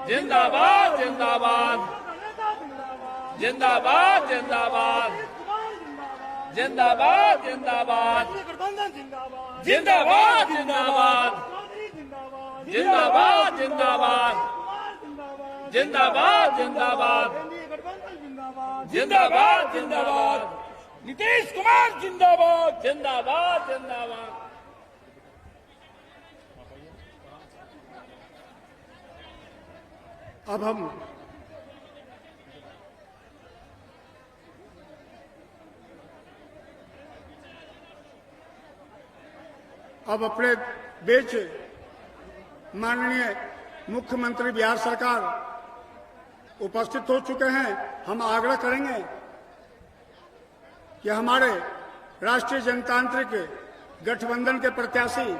जिंदाबाद जिंदाबाद जिंदाबाद जिंदाबाद जिंदाबाद जिंदाबाद जिंदाबाद जिंदाबाद जिंदाबाद जिंदाबाद जिंदाबाद जिंदाबाद जिंदाबाद जिंदाबाद नीतीश कुमार जिंदाबाद जिंदाबाद जिंदाबाद। अब हम अपने बीच माननीय मुख्यमंत्री बिहार सरकार उपस्थित हो चुके हैं। हम आग्रह करेंगे कि हमारे राष्ट्रीय जनतांत्रिक गठबंधन के प्रत्याशी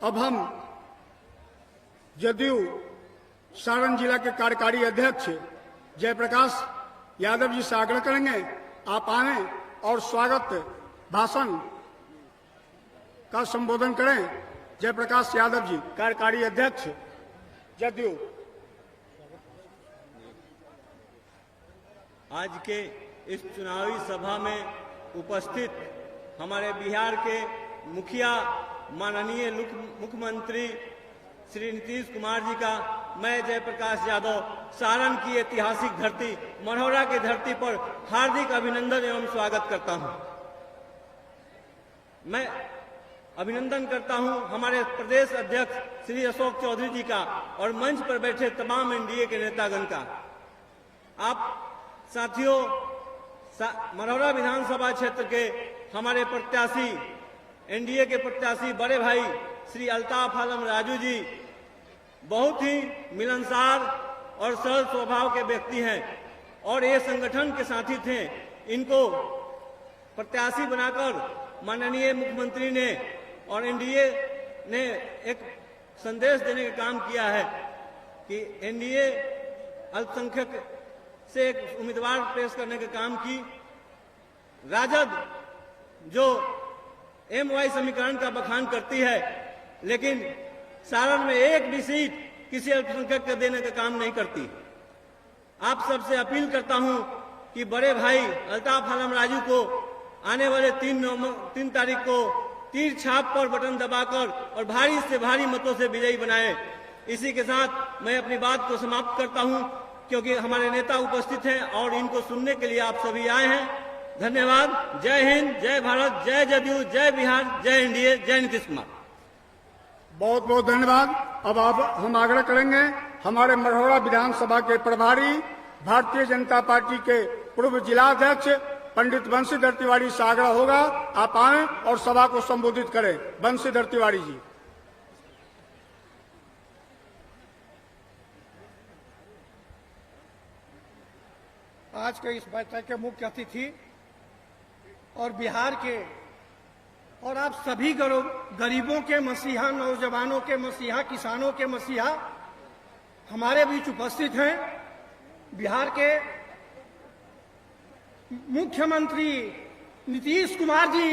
अब हम जदयू सारण जिला के कार्यकारी अध्यक्ष जयप्रकाश यादव जी से आग्रह करेंगे आप आए और स्वागत भाषण का संबोधन करें। जयप्रकाश यादव जी कार्यकारी अध्यक्ष जदयू। आज के इस चुनावी सभा में उपस्थित हमारे बिहार के मुखिया माननीय मुख्यमंत्री श्री नीतीश कुमार जी का मैं जयप्रकाश यादव सारण की ऐतिहासिक धरती मढ़ौरा की धरती पर हार्दिक अभिनंदन एवं स्वागत करता हूं। मैं अभिनंदन करता हूं हमारे प्रदेश अध्यक्ष श्री अशोक चौधरी जी का और मंच पर बैठे तमाम एनडीए के नेतागण का। आप साथियों, मढ़ौरा विधानसभा क्षेत्र के हमारे प्रत्याशी एनडीए के प्रत्याशी बड़े भाई श्री अल्ताफ आलम राजू जी बहुत ही मिलनसार और सरल स्वभाव के व्यक्ति हैं और ये संगठन के साथी थे। इनको प्रत्याशी बनाकर माननीय मुख्यमंत्री ने और एनडीए ने एक संदेश देने का काम किया है कि एनडीए अल्पसंख्यक से एक उम्मीदवार पेश करने का काम की। राजद जो MY समीकरण का बखान करती है लेकिन सारण में एक भी सीट किसी अल्पसंख्यक को देने का काम नहीं करती। आप सबसे अपील करता हूं कि बड़े भाई अल्ताफ आलम राजू को आने वाले 3 तारीख को तीर छाप पर बटन दबाकर और भारी से भारी मतों से विजयी बनाएं। इसी के साथ मैं अपनी बात को समाप्त करता हूं क्योंकि हमारे नेता उपस्थित हैं और इनको सुनने के लिए आप सभी आए हैं। धन्यवाद। जय हिंद, जय भारत, जय जदयू, जय बिहार, जय एनडीए, जय नीतीश कुमार। बहुत बहुत धन्यवाद। अब हम आग्रह करेंगे हमारे मढ़ौरा विधानसभा के प्रभारी भारतीय जनता पार्टी के पूर्व जिलाध्यक्ष पंडित बंशीधर तिवारी से आग्रह होगा आप आएं और सभा को संबोधित करें। बंशीधर तिवारी जी। आज के इस बैठक के मुख्य अतिथि और बिहार के और आप सभी गरीबों के मसीहा, नौजवानों के मसीहा, किसानों के मसीहा हमारे बीच उपस्थित हैं। बिहार के मुख्यमंत्री नीतीश कुमार जी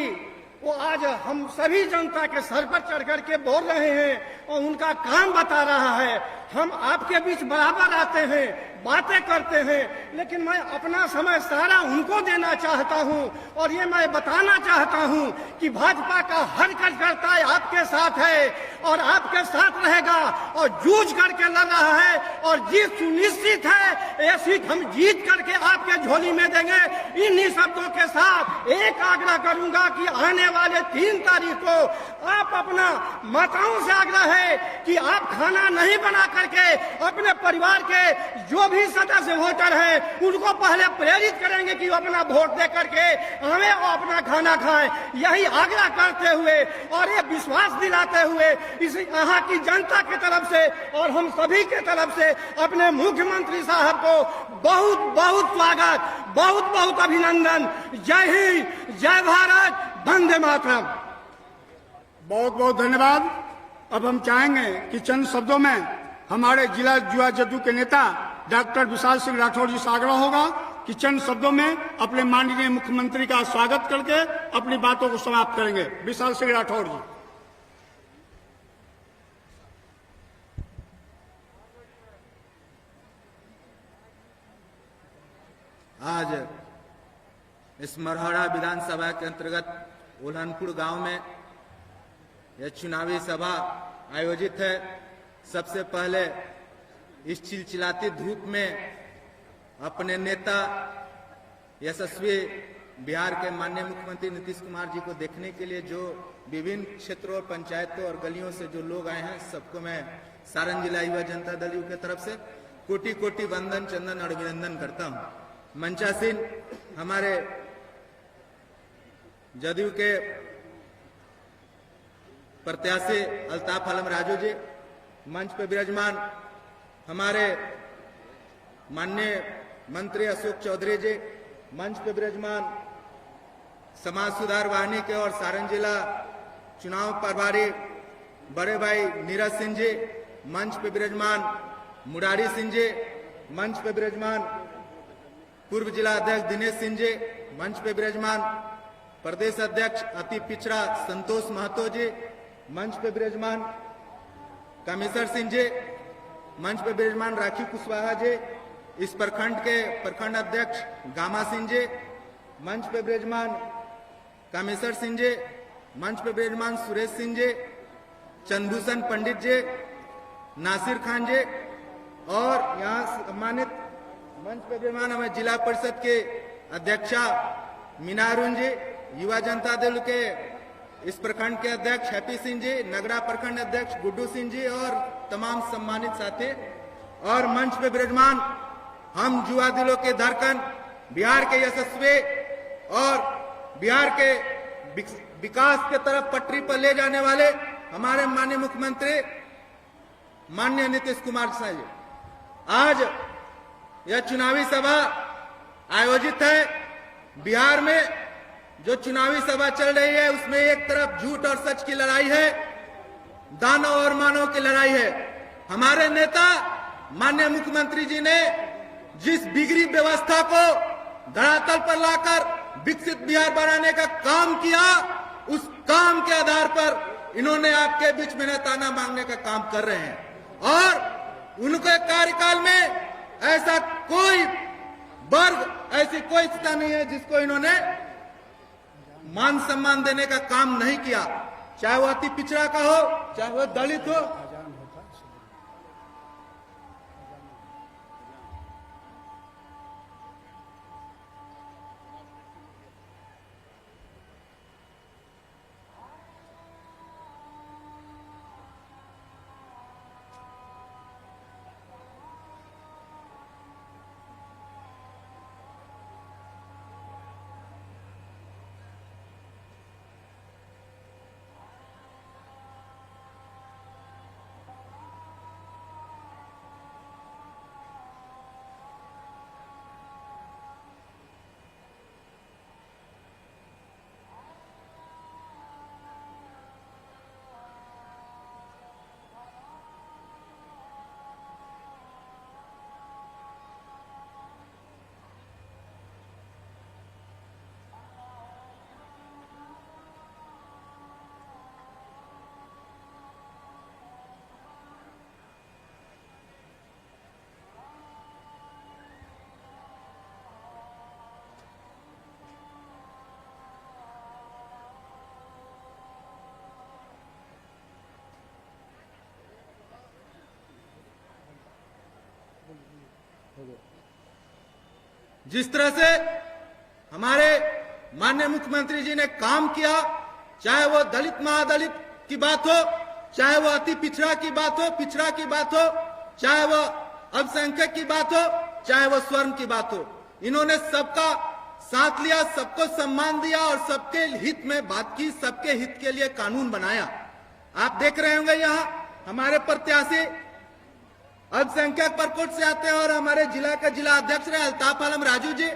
वो आज हम सभी जनता के सर पर चढ़ करके बोल रहे हैं और उनका काम बता रहा है। हम आपके बीच बराबर आते हैं, बातें करते हैं, लेकिन मैं अपना समय सारा उनको देना चाहता हूं और ये मैं बताना चाहता हूं कि भाजपा का हर कार्यकर्ता आपके साथ है और आपके साथ रहेगा और जूझ करके लड़ रहा है और जीत सुनिश्चित है। ये सीट हम जीत करके आपके झोली में देंगे। इन्हीं शब्दों के साथ एक आग्रह करूंगा कि आने वाले 3 तारीख को आप अपना माताओं से आग्रह है कि आप खाना नहीं बना करके अपने परिवार के जो भी सदस्य वोटर हैं उनको पहले प्रेरित करेंगे कि वो अपना वोट दे करके हमें वो अपना खाना खाएं। यही आग्रह करते हुए और ये विश्वास दिलाते हुए इस यहाँ की जनता की तरफ से और हम सभी के तरफ से अपने मुख्यमंत्री साहब को बहुत बहुत स्वागत, बहुत बहुत अभिनंदन। जय हिंद, जय भारत, वंदे मातरम। बहुत बहुत धन्यवाद। अब हम चाहेंगे कि चंद शब्दों में हमारे जिला युवा जदयू के नेता डॉक्टर विशाल सिंह राठौर जी से आग्रह होगा कि चंद शब्दों में अपने माननीय मुख्यमंत्री का स्वागत करके अपनी बातों को समाप्त करेंगे। विशाल सिंह राठौड़ जी। आज इस मरहरा विधानसभा के अंतर्गत उल्हनपुर गांव में यह चुनावी सभा आयोजित है। सबसे पहले इस चिलचिलाती धूप में अपने नेता यशस्वी बिहार के माननीय मुख्यमंत्री नीतीश कुमार जी को देखने के लिए जो विभिन्न क्षेत्रों और पंचायतों और गलियों से जो लोग आए हैं, सबको मैं सारण जिला युवा जनता दल यू की तरफ से कोटि कोटि वंदन चंदन और अभिनंदन करता हूं। मंचासीन हमारे जदयू के प्रत्याशी अल्ताफ आलम राजू जी, मंच पर विराजमान हमारे माननीय मंत्री अशोक चौधरी जी, मंच पर विराजमान समाज सुधार वाहिनी के और सारण जिला चुनाव प्रभारी बड़े भाई नीरज सिंह जी, मंच पर विराजमान मुरारी सिंह जी, मंच पर विराजमान पूर्व जिला अध्यक्ष दिनेश सिंह जी, मंच पर विराजमान प्रदेश अध्यक्ष अति पिछड़ा संतोष महतो जी, मंच पर विराजमान कामेश्वर सिंह जी, मंच पर विराजमान राखी कुशवाहा जी, इस प्रखंड के प्रखंड अध्यक्ष गामा सिंह जी, मंच पर विराजमान कामेश्वर सिंह जी, मंच पर विराजमान सुरेश सिंह जी, चंदभूषण पंडित जी, नासिर खान जी और यहाँ सम्मानित मंच पर विराजमान हमारे जिला परिषद के अध्यक्षा मीना अरुण जी, युवा जनता दल के इस प्रखंड के अध्यक्ष हैप्पी सिंह जी, नगरा प्रखंड अध्यक्ष गुड्डू सिंह जी और तमाम सम्मानित साथी, और मंच पर विराजमान हम युवा दिलों के धड़कन, बिहार के यशस्वी और बिहार के विकास के तरफ पटरी पर ले जाने वाले हमारे माननीय मुख्यमंत्री माननीय नीतीश कुमार जी। आज यह चुनावी सभा आयोजित है। बिहार में जो चुनावी सभा चल रही है उसमें एक तरफ झूठ और सच की लड़ाई है, दानव और मानव की लड़ाई है। हमारे नेता माननीय मुख्यमंत्री जी ने जिस बिगड़ी व्यवस्था को धरातल पर लाकर विकसित बिहार बनाने का काम किया, उस काम के आधार पर इन्होंने आपके बीच में नेताना मांगने का काम कर रहे हैं। और उनके कार्यकाल में ऐसा कोई वर्ग, ऐसी कोई स्थिति नहीं है जिसको इन्होंने मान सम्मान देने का काम नहीं किया, चाहे वो अति पिछड़ा का हो, चाहे वो दलित हो। जिस तरह से हमारे माननीय मुख्यमंत्री जी ने काम किया, चाहे वो दलित महादलित की बात हो, चाहे वो अति पिछड़ा की बात हो, पिछड़ा की बात हो, चाहे वो अल्पसंख्यक की बात हो, चाहे वो स्वर्ण की बात हो, इन्होंने सबका साथ लिया, सबको सम्मान दिया और सबके हित में बात की, सबके हित के लिए कानून बनाया। आप देख रहे होंगे यहाँ हमारे प्रत्याशी अल्पसंख्यक प्रकोष्ठ से आते हैं और हमारे जिला का जिला अध्यक्ष रहे अल्ताफ आलम राजू जी,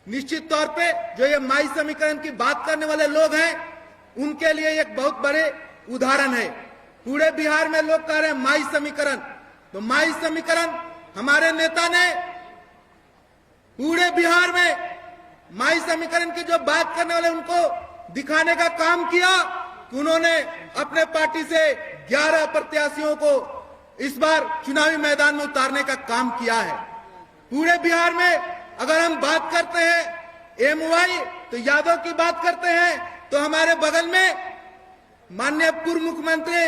निश्चित तौर पे जो ये माई समीकरण की बात करने वाले लोग हैं उनके लिए एक बहुत बड़े उदाहरण है। पूरे बिहार में लोग कह रहे हैं माई समीकरण, तो माई समीकरण हमारे नेता ने बिहार में माई समीकरण की जो बात करने वाले उनको दिखाने का काम किया कि उन्होंने अपने पार्टी से 11 प्रत्याशियों को इस बार चुनावी मैदान में उतारने का काम किया है। पूरे बिहार में अगर हम बात करते हैं एमवाई तो यादव की बात करते हैं तो हमारे बगल में माननीय पूर्व मुख्यमंत्री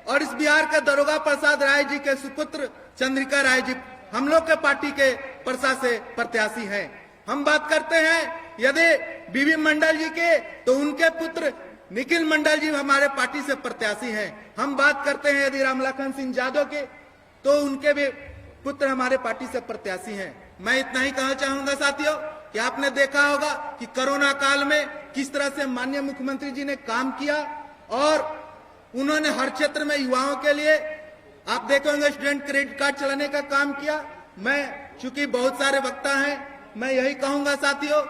और इस बिहार के दरोगा प्रसाद राय जी के सुपुत्र चंद्रिका राय जी हम लोग के पार्टी के परसा से प्रत्याशी हैं। हम बात करते हैं यदि बीबी मंडल जी के तो उनके पुत्र निखिल मंडल जी हमारे पार्टी से प्रत्याशी हैं। हम बात करते हैं यदि रामलखन सिंह यादव के तो उनके भी पुत्र हमारे पार्टी से प्रत्याशी हैं। मैं इतना ही कहना चाहूंगा साथियों कि आपने देखा होगा कि कोरोना काल में किस तरह से माननीय मुख्यमंत्री जी ने काम किया और उन्होंने हर क्षेत्र में युवाओं के लिए आप देखे होंगे स्टूडेंट क्रेडिट कार्ड चलाने का काम किया। मैं चूंकि बहुत सारे वक्ता हैं मैं यही कहूंगा साथियों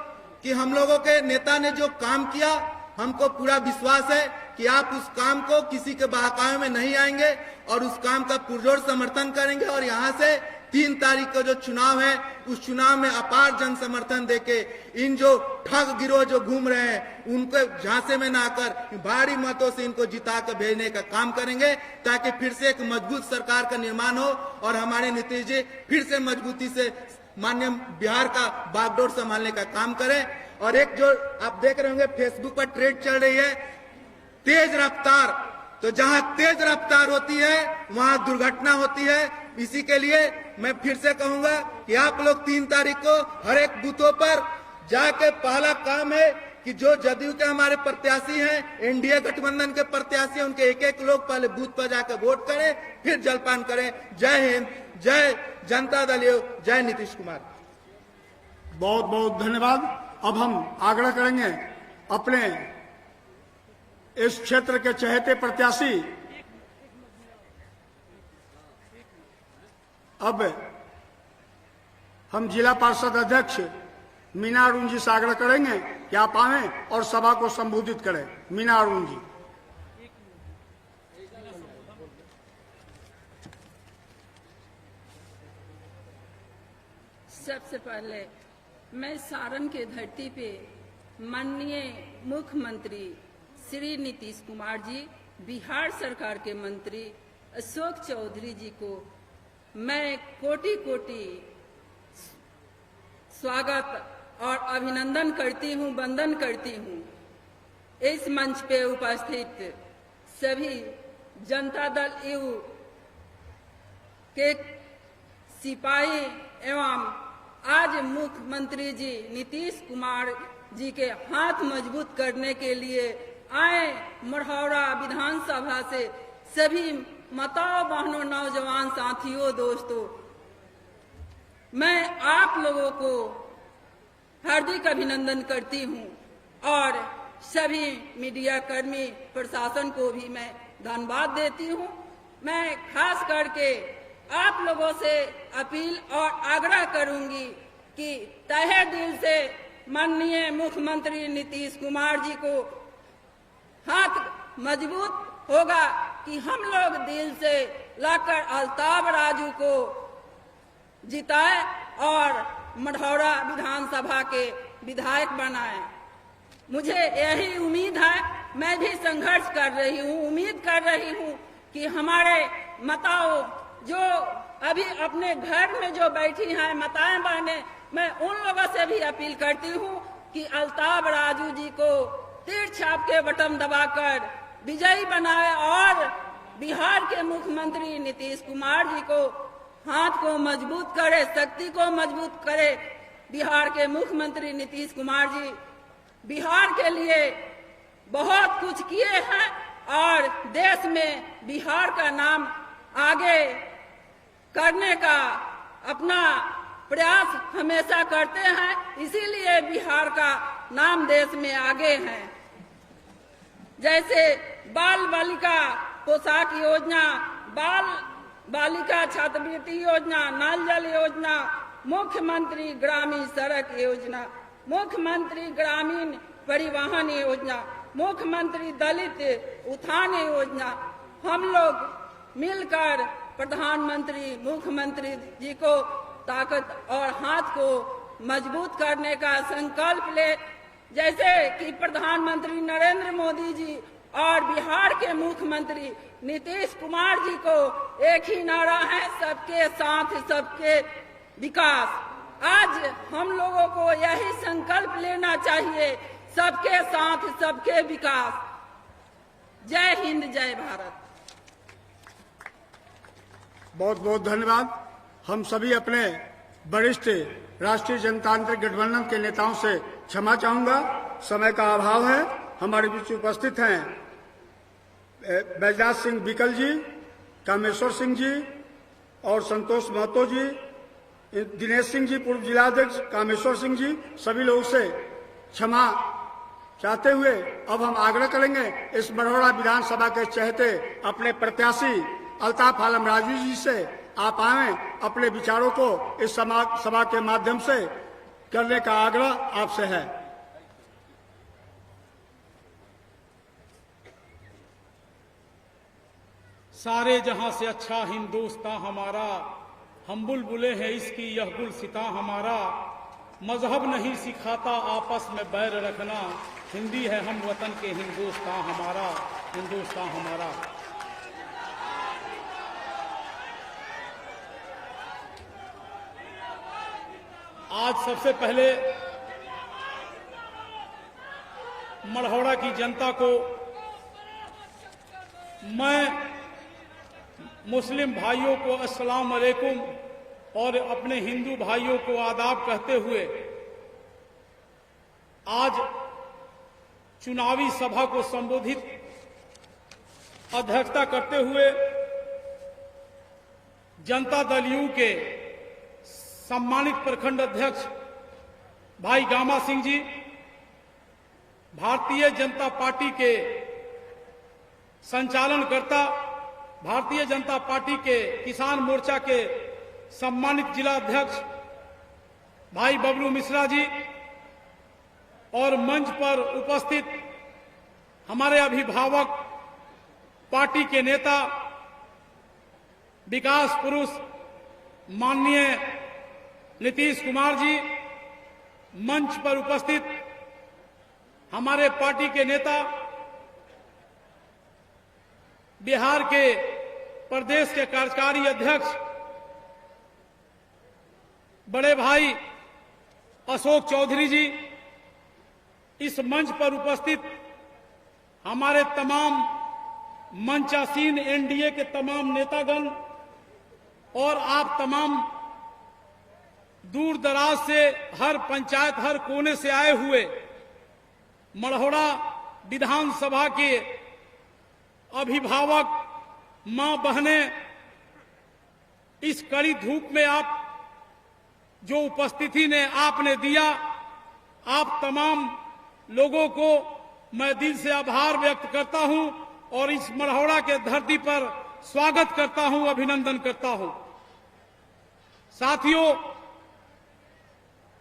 कि हम लोगों के नेता ने जो काम किया हमको पूरा विश्वास है कि आप उस काम को किसी के बहकावे में नहीं आएंगे और उस काम का पुरजोर समर्थन करेंगे और यहाँ से 3 तारीख का जो चुनाव है उस चुनाव में अपार जन समर्थन देके इन जो ठग गिरोह जो घूम रहे हैं उनको झांसे में ना आकर भारी मतों से इनको जिता कर भेजने का काम करेंगे ताकि फिर से एक मजबूत सरकार का निर्माण हो और हमारे नीतीश जी फिर से मजबूती से माननीय बिहार का बागडोर संभालने का काम करें। और एक जो आप देख रहे होंगे फेसबुक पर ट्रेंड चल रही है तेज रफ्तार, तो जहां तेज रफ्तार होती है वहां दुर्घटना होती है। इसी के लिए मैं फिर से कहूंगा कि आप लोग 3 तारीख को हर एक बूथों पर जाके पहला काम है कि जो जदयू के हमारे प्रत्याशी हैं एनडीए गठबंधन के प्रत्याशी हैं उनके एक लोग पहले बूथ पर जाकर वोट करें फिर जलपान करें। जय हिंद, जय जनता दल, जय नीतीश कुमार। बहुत बहुत धन्यवाद। अब हम आग्रह करेंगे अपने इस क्षेत्र के चहेते प्रत्याशी अब हम जिला पार्षद अध्यक्ष मीना अरुण जी से आग्रह करेंगे कि आप आएं और सभा को संबोधित करें। मीना अरुण जी। सबसे पहले मैं सारण के धरती पे माननीय मुख्यमंत्री श्री नीतीश कुमार जी, बिहार सरकार के मंत्री अशोक चौधरी जी को मैं कोटि कोटि स्वागत और अभिनंदन करती हूँ, वंदन करती हूँ। इस मंच पे उपस्थित सभी जनता दल यू के सिपाही एवं आज मुख्यमंत्री जी नीतीश कुमार जी के हाथ मजबूत करने के लिए आए मढ़ौरा विधानसभा से सभी माताओं बहनों नौजवान साथियों दोस्तों, मैं आप लोगों को हार्दिक अभिनंदन करती हूं और सभी मीडिया कर्मी प्रशासन को भी मैं धन्यवाद देती हूं। मैं खास करके आप लोगों से अपील और आग्रह करूंगी कि तहे दिल से माननीय मुख्यमंत्री नीतीश कुमार जी को हाथ मजबूत होगा कि हम लोग दिल से लाकर अल्ताफ राजू को जिताए और मढ़ौरा विधानसभा के विधायक बनाए। मुझे यही उम्मीद है, मैं भी संघर्ष कर रही हूँ, उम्मीद कर रही हूँ कि हमारे माताओं जो अभी अपने घर में जो बैठी हैं माताएं बहनें, मैं उन लोगों से भी अपील करती हूँ कि अल्ताफ राजू जी को तीर छाप के बटन दबाकर विजयी बनाए और बिहार के मुख्यमंत्री नीतीश कुमार जी को हाथ को मजबूत करे, शक्ति को मजबूत करे। बिहार के मुख्यमंत्री नीतीश कुमार जी बिहार के लिए बहुत कुछ किए हैं और देश में बिहार का नाम आगे करने का अपना प्रयास हमेशा करते हैं, इसीलिए बिहार का नाम देश में आगे है। जैसे बाल बालिका पोशाक योजना, बाल बालिका छात्रवृत्ति योजना, नल जल योजना, मुख्यमंत्री ग्रामीण सड़क योजना, मुख्यमंत्री ग्रामीण परिवहन योजना, मुख्यमंत्री दलित उत्थान योजना, हम लोग मिलकर प्रधानमंत्री मुख्यमंत्री जी को ताकत और हाथ को मजबूत करने का संकल्प ले। जैसे कि प्रधानमंत्री नरेंद्र मोदी जी और बिहार के मुख्यमंत्री नीतीश कुमार जी को एक ही नारा है, सबके साथ सबके विकास। आज हम लोगों को यही संकल्प लेना चाहिए, सबके साथ सबके विकास। जय हिंद, जय भारत। बहुत बहुत धन्यवाद। हम सभी अपने वरिष्ठ राष्ट्रीय जनतांत्रिक गठबंधन के नेताओं से क्षमा चाहूंगा, समय का अभाव है। हमारे बीच उपस्थित हैं बैजनाथ सिंह बिकल जी, कामेश्वर सिंह जी और संतोष महतो जी, दिनेश सिंह जी पूर्व जिलाध्यक्ष, कामेश्वर सिंह जी, सभी लोगों से क्षमा चाहते हुए अब हम आग्रह करेंगे इस मढ़ौरा विधानसभा के चहेते अपने प्रत्याशी अल्ताफ आलम राजू जी से आप आए, अपने विचारों को इस सभा के माध्यम से करने का आग्रह आपसे है। सारे जहां से अच्छा हिंदुस्तान हमारा, हम बुलबुले हैं इसकी यह गुलसिता हमारा। मजहब नहीं सिखाता आपस में बैर रखना, हिंदी है हम वतन के हिंदुस्तान हमारा, हिंदुस्तान हमारा। आज सबसे पहले मढ़ौरा की जनता को मैं मुस्लिम भाइयों को अस्सलाम वालेकुम और अपने हिंदू भाइयों को आदाब कहते हुए आज चुनावी सभा को संबोधित अध्यक्षता करते हुए जनता दल यू के सम्मानित प्रखंड अध्यक्ष भाई गामा सिंह जी, भारतीय जनता पार्टी के संचालनकर्ता, भारतीय जनता पार्टी के किसान मोर्चा के सम्मानित जिला अध्यक्ष भाई बबलू मिश्रा जी और मंच पर उपस्थित हमारे अभिभावक, पार्टी के नेता, विकास पुरुष माननीय नीतीश कुमार जी, मंच पर उपस्थित हमारे पार्टी के नेता, बिहार के प्रदेश के कार्यकारी अध्यक्ष बड़े भाई अशोक चौधरी जी, इस मंच पर उपस्थित हमारे तमाम मंचासीन एनडीए के तमाम नेतागण और आप तमाम दूर दराज से, हर पंचायत, हर कोने से आए हुए मढ़ौरा विधानसभा के अभिभावक, मां बहनें, इस कड़ी धूप में आप जो उपस्थिति ने आपने दिया, आप तमाम लोगों को मैं दिल से आभार व्यक्त करता हूं और इस मढ़ौरा के धरती पर स्वागत करता हूं, अभिनंदन करता हूं। साथियों,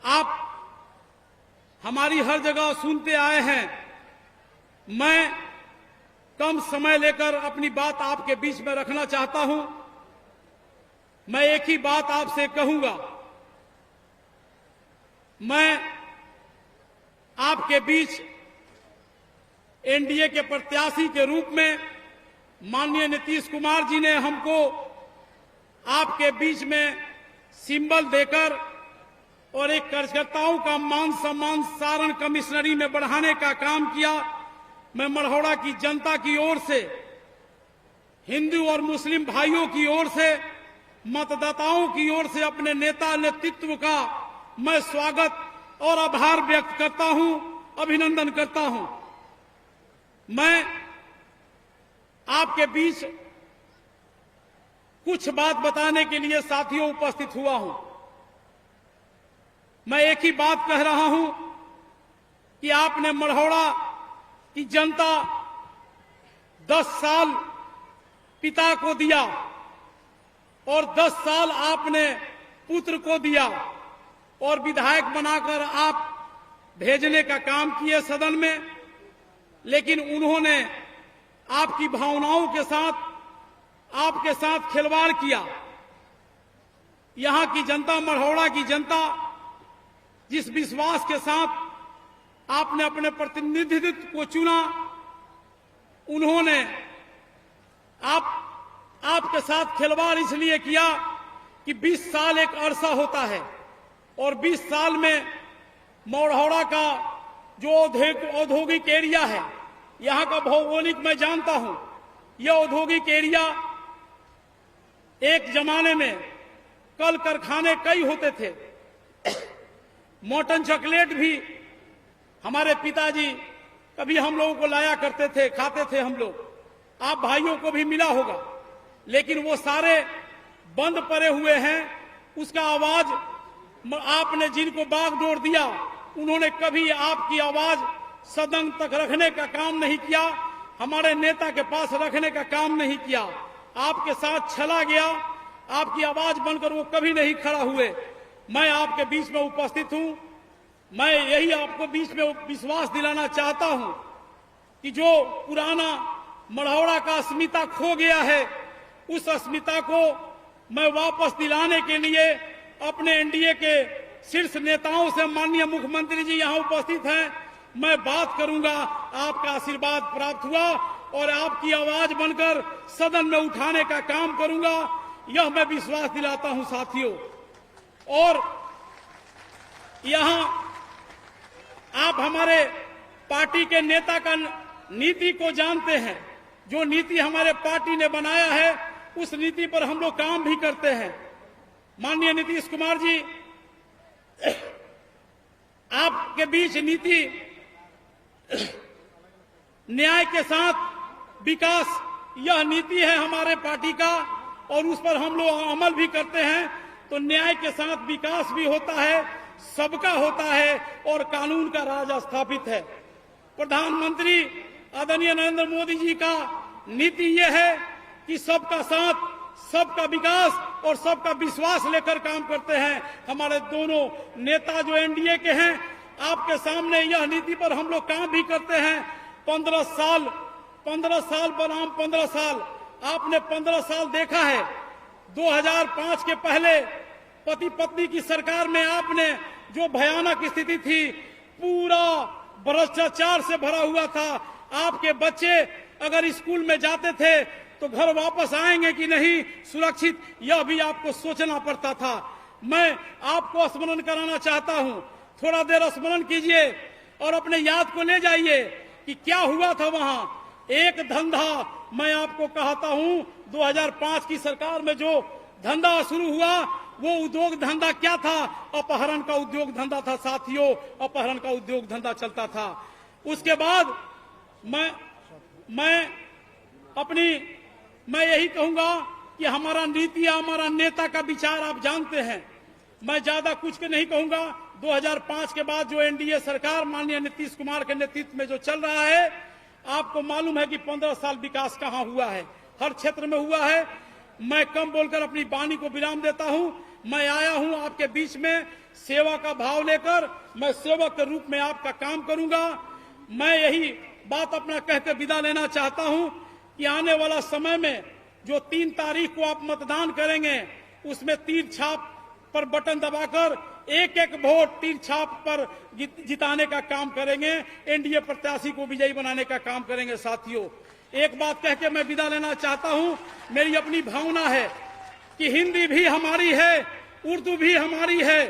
आप हमारी हर जगह सुनते आए हैं। मैं कम समय लेकर अपनी बात आपके बीच में रखना चाहता हूं। मैं एक ही बात आपसे कहूंगा। मैं आपके बीच एनडीए के प्रत्याशी के रूप में माननीय नीतीश कुमार जी ने हमको आपके बीच में सिंबल देकर और एक कार्यकर्ताओं का मान सम्मान सारण कमिश्नरी में बढ़ाने का काम किया। मैं मढ़ौरा की जनता की ओर से, हिंदू और मुस्लिम भाइयों की ओर से, मतदाताओं की ओर से अपने नेता नेतृत्व का मैं स्वागत और आभार व्यक्त करता हूं, अभिनंदन करता हूं। मैं आपके बीच कुछ बात बताने के लिए साथियों उपस्थित हुआ हूं। मैं एक ही बात कह रहा हूं कि आपने मढ़ौरा की जनता 10 साल पिता को दिया और 10 साल आपने पुत्र को दिया और विधायक बनाकर आप भेजने का काम किए सदन में, लेकिन उन्होंने आपकी भावनाओं के साथ, आपके साथ खिलवाड़ किया। यहां की जनता, मढ़ौरा की जनता जिस विश्वास के साथ आपने अपने प्रतिनिधित्व को चुना, उन्होंने आपके साथ खिलवाड़ इसलिए किया कि 20 साल एक अरसा होता है और 20 साल में मौढ़ौरा का जो औद्योगिक एरिया है, यहाँ का भौगोलिक मैं जानता हूं। यह औद्योगिक एरिया एक जमाने में कल कारखाने कई होते थे। मोटन चॉकलेट भी हमारे पिताजी कभी हम लोगों को लाया करते थे, खाते थे हम लोग। आप भाइयों को भी मिला होगा, लेकिन वो सारे बंद पड़े हुए हैं। उसका आवाज आपने जिनको बागडोर दिया, उन्होंने कभी आपकी आवाज सदन तक रखने का काम नहीं किया, हमारे नेता के पास रखने का काम नहीं किया। आपके साथ चला गया, आपकी आवाज बनकर वो कभी नहीं खड़ा हुए। मैं आपके बीच में उपस्थित हूं। मैं यही आपको बीच में विश्वास दिलाना चाहता हूं कि जो पुराना मढ़ौरा का अस्मिता खो गया है, उस अस्मिता को मैं वापस दिलाने के लिए अपने एनडीए के शीर्ष नेताओं से, माननीय मुख्यमंत्री जी यहां उपस्थित हैं, मैं बात करूंगा। आपका आशीर्वाद प्राप्त हुआ और आपकी आवाज बनकर सदन में उठाने का काम करूंगा, यह मैं विश्वास दिलाता हूं साथियों। और यहां आप हमारे पार्टी के नेता का नीति को जानते हैं। जो नीति हमारे पार्टी ने बनाया है, उस नीति पर हम लोग काम भी करते हैं। माननीय नीतीश कुमार जी, आपके बीच नीति न्याय के साथ विकास, यह नीति है हमारे पार्टी का और उस पर हम लोग अमल भी करते हैं। तो न्याय के साथ विकास भी होता है, सबका होता है और कानून का राज स्थापित है। प्रधानमंत्री आदरणीय नरेंद्र मोदी जी का नीति यह है कि सबका साथ, सबका विकास और सबका विश्वास लेकर काम करते हैं। हमारे दोनों नेता जो एनडीए के हैं, आपके सामने यह नीति पर हम लोग काम भी करते हैं। 15 साल बनाम 15 साल, आपने 15 साल देखा है। 2005 के पहले पति पत्नी की सरकार में आपने जो भयानक स्थिति थी, पूरा भ्रष्टाचार से भरा हुआ था। आपके बच्चे अगर स्कूल में जाते थे तो घर वापस आएंगे कि नहीं सुरक्षित, यह भी आपको सोचना पड़ता था। मैं आपको स्मरण कराना चाहता हूं, थोड़ा देर स्मरण कीजिए और अपने याद को ले जाइए कि क्या हुआ था वहां। एक धंधा मैं आपको कहता हूं, 2005 की सरकार में जो धंधा शुरू हुआ, वो उद्योग धंधा क्या था? अपहरण का उद्योग धंधा था साथियों, अपहरण का उद्योग धंधा चलता था। उसके बाद मैं यही कहूंगा कि हमारा नीति, हमारा नेता का विचार आप जानते हैं। मैं ज्यादा कुछ के नहीं कहूंगा। 2005 के बाद जो एनडीए सरकार माननीय नीतीश कुमार के नेतृत्व में जो चल रहा है, आपको मालूम है कि 15 साल विकास कहां हुआ है, हर क्षेत्र में हुआ है। मैं कम बोलकर अपनी वाणी को विराम देता हूं। मैं आया हूं आपके बीच में सेवा का भाव लेकर, मैं सेवक के रूप में आपका काम करूंगा। मैं यही बात अपना कहकर विदा लेना चाहता हूं कि आने वाला समय में जो 3 तारीख को आप मतदान करेंगे, उसमें तीर छाप पर बटन दबाकर एक एक वोट तीर छाप पर जिताने का काम करेंगे, एनडीए प्रत्याशी को विजयी बनाने का काम करेंगे साथियों। एक बात कह के मैं विदा लेना चाहता हूं। मेरी अपनी भावना है कि हिंदी भी हमारी है, उर्दू भी हमारी है,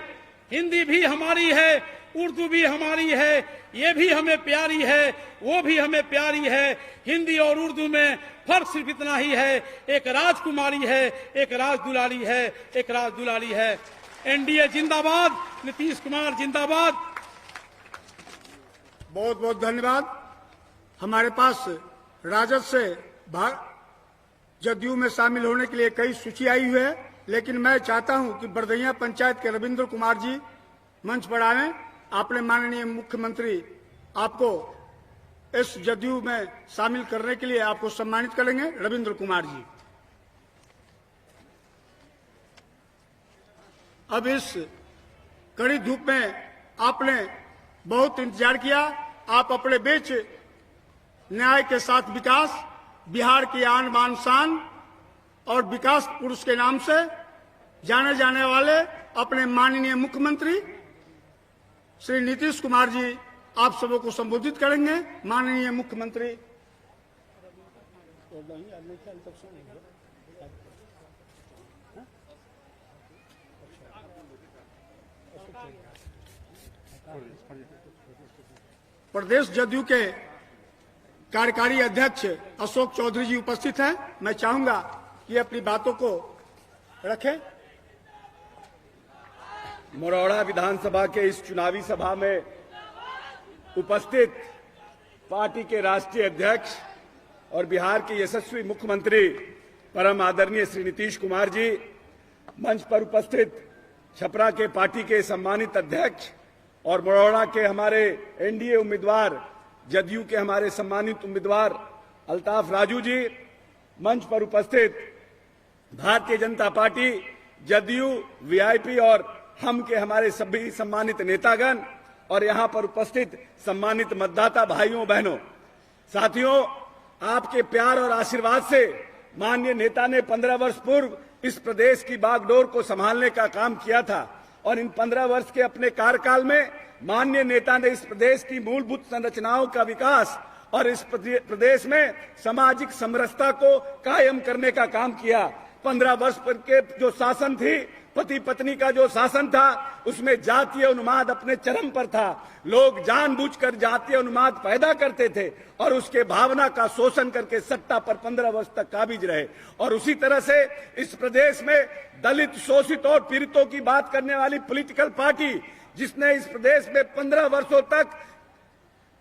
हिंदी भी हमारी है, उर्दू भी हमारी है, ये भी हमें प्यारी है, वो भी हमें प्यारी है। हिंदी और उर्दू में फर्क सिर्फ इतना ही है, एक राजकुमारी है, एक राजदुलारी है, एक राजदुलारी है। एनडीए जिंदाबाद, नीतीश कुमार जिंदाबाद। बहुत बहुत धन्यवाद। हमारे पास राजद से जदयू में शामिल होने के लिए कई सूची आई हुई है, लेकिन मैं चाहता हूं कि बरदैया पंचायत के रविंद्र कुमार जी मंच पर आए। आपने माननीय मुख्यमंत्री आपको इस जदयू में शामिल करने के लिए आपको सम्मानित करेंगे। रविंद्र कुमार जी, अब इस कड़ी धूप में आपने बहुत इंतजार किया। आप अपने बीच न्याय के साथ विकास, बिहार की आन बान शान और विकास पुरुष के नाम से जाने जाने वाले अपने माननीय मुख्यमंत्री श्री नीतीश कुमार जी आप सबों को संबोधित करेंगे। माननीय मुख्यमंत्री प्रदेश जदयू के कार्यकारी अध्यक्ष अशोक चौधरी जी उपस्थित हैं। मैं चाहूंगा कि अपनी बातों को रखें। मरौड़ा विधानसभा के इस चुनावी सभा में उपस्थित पार्टी के राष्ट्रीय अध्यक्ष और बिहार के यशस्वी मुख्यमंत्री परम आदरणीय श्री नीतीश कुमार जी, मंच पर उपस्थित छपरा के पार्टी के सम्मानित अध्यक्ष और मरौड़ा के हमारे एनडीए उम्मीदवार, जदयू के हमारे सम्मानित उम्मीदवार अल्ताफ राजू जी, मंच पर उपस्थित भारतीय जनता पार्टी, जदयू, वीआईपी और हम के हमारे सभी सम्मानित नेतागण और यहां पर उपस्थित सम्मानित मतदाता भाइयों बहनों, साथियों, आपके प्यार और आशीर्वाद से माननीय नेता ने 15 वर्ष पूर्व इस प्रदेश की बागडोर को संभालने का काम किया था और इन 15 वर्ष के अपने कार्यकाल में माननीय नेता ने इस प्रदेश की मूलभूत संरचनाओं का विकास और इस प्रदेश में सामाजिक समरसता को कायम करने का काम किया। 15 वर्ष पर के जो शासन थी, पति पत्नी का जो शासन था, उसमें जातीय उन्माद अपने चरम पर था। लोग जानबूझकर जातीय उन्माद पैदा करते थे और उसके भावना का शोषण करके सत्ता पर 15 वर्ष तक काबिज रहे। और उसी तरह से इस प्रदेश में दलित, शोषित और पीड़ितों की बात करने वाली पॉलिटिकल पार्टी, जिसने इस प्रदेश में 15 वर्षों तक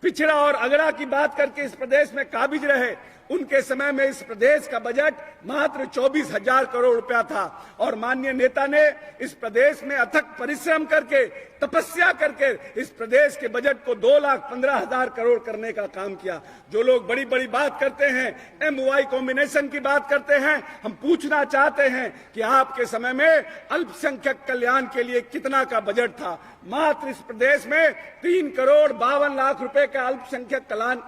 पिछड़ा और अगड़ा की बात करके इस प्रदेश में काबिज रहे, उनके समय में इस प्रदेश का बजट मात्र 24,000 करोड़ रुपया था और माननीय नेता ने इस प्रदेश में अथक परिश्रम करके, तपस्या करके इस प्रदेश के बजट को 2,15,000 करोड़ करने का काम किया। जो लोग बड़ी बड़ी बात करते हैं, MOI कॉम्बिनेशन की बात करते हैं, हम पूछना चाहते हैं कि आपके समय में अल्पसंख्यक कल्याण के लिए कितना का बजट था? मात्र इस प्रदेश में 3,52,00,000 रुपए का अल्पसंख्यक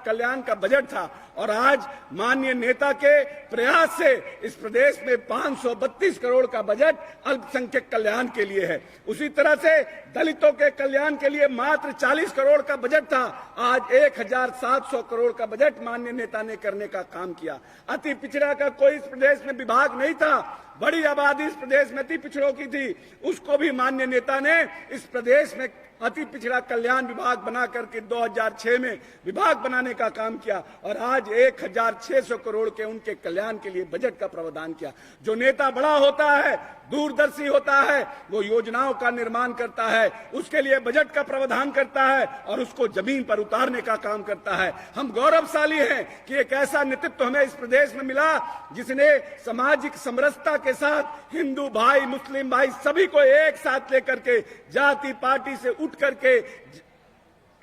कल्याण का बजट था और आज माननीय नेता के प्रयास से इस प्रदेश में 532 करोड़ का बजट अल्पसंख्यक कल्याण के लिए है। उसी तरह से दलितों के कल्याण के लिए मात्र 40 करोड़ का बजट था, आज 1,700 करोड़ का बजट माननीय नेता ने करने का काम किया। अति पिछड़ा का कोई इस प्रदेश में विभाग नहीं था, बड़ी आबादी इस प्रदेश में अति पिछड़ों की थी, उसको भी माननीय नेता ने इस प्रदेश में अति पिछड़ा कल्याण विभाग बना करके 2006 में विभाग बनाने का काम किया और आज 1,600 करोड़ के उनके कल्याण के लिए बजट का प्रावधान किया। जो नेता बड़ा होता है, दूरदर्शी होता है, वो योजनाओं का निर्माण करता है, उसके लिए बजट का प्रावधान करता है और उसको जमीन पर उतारने का काम करता है। हम गौरवशाली हैं कि एक ऐसा नेतृत्व हमें इस प्रदेश में मिला जिसने सामाजिक समरसता के साथ हिंदू भाई, मुस्लिम भाई सभी को एक साथ लेकर के जाति पार्टी से उठ करके,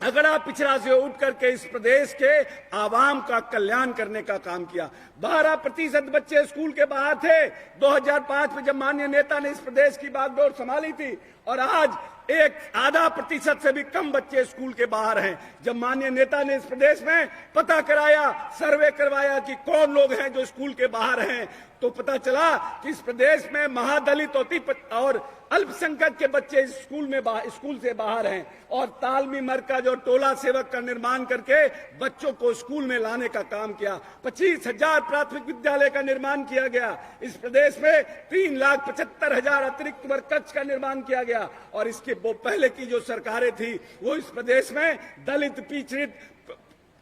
अगड़ा पिछड़ा से उठ करके इस प्रदेश के आवाम का कल्याण करने का काम किया। 12% बच्चे स्कूल के बाहर थे 2005 में जब माननीय नेता ने इस प्रदेश की बागडोर संभाली थी और आज 1.5% से भी कम बच्चे स्कूल के बाहर हैं। जब माननीय नेता ने इस प्रदेश में पता कराया, सर्वे करवाया कि कौन लोग हैं जो स्कूल के बाहर हैं, तो पता चला कि इस प्रदेश में महादलित और अल्पसंख्यक के बच्चे स्कूल से बाहर हैं और तालमी मरकज और टोला सेवक का निर्माण करके बच्चों को स्कूल में लाने का काम किया। 25,000 प्राथमिक विद्यालय का निर्माण किया गया। इस प्रदेश में 3,75,000 अतिरिक्त वर्ग कक्ष का निर्माण किया गया और इसके वो पहले की जो सरकारें थी वो इस प्रदेश में दलित, पिछड़ित,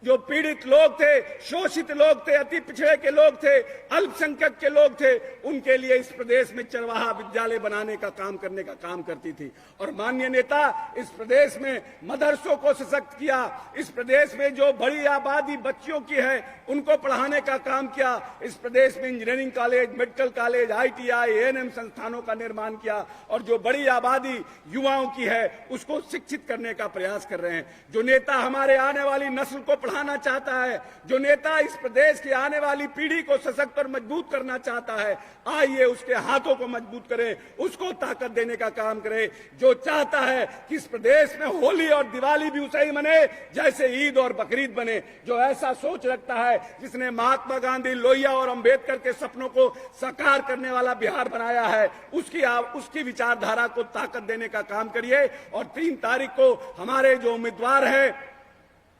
जो पीड़ित लोग थे, शोषित लोग थे, अति पिछड़े के लोग थे, अल्पसंख्यक के लोग थे, उनके लिए इस प्रदेश में चरवाहा विद्यालय बनाने का काम करने का काम करती थी। और माननीय नेता इस प्रदेश में मदरसों को सशक्त किया, इस प्रदेश में जो बड़ी आबादी बच्चियों की है उनको पढ़ाने का काम किया, इस प्रदेश में engineering college, medical college, ITI, ANM संस्थानों का निर्माण किया और जो बड़ी आबादी युवाओं की है उसको शिक्षित करने का प्रयास कर रहे हैं। जो नेता हमारे आने वाली नस्ल को बढ़ाना चाहता है, जो नेता इस प्रदेश की आने वाली पीढ़ी को सशक्त और मजबूत करना चाहता है, आइए उसके हाथों को मजबूत करें, उसको ताकत देने का काम करें। जो चाहता है कि इस प्रदेश में होली और दिवाली भी उसे ही मने जैसे ईद और बकरीद बने, जो ऐसा सोच रखता है, जिसने महात्मा गांधी, लोहिया और अंबेडकर के सपनों को साकार करने वाला बिहार बनाया है, उसकी विचारधारा को ताकत देने का काम करिए। और 3 तारीख को हमारे जो उम्मीदवार हैं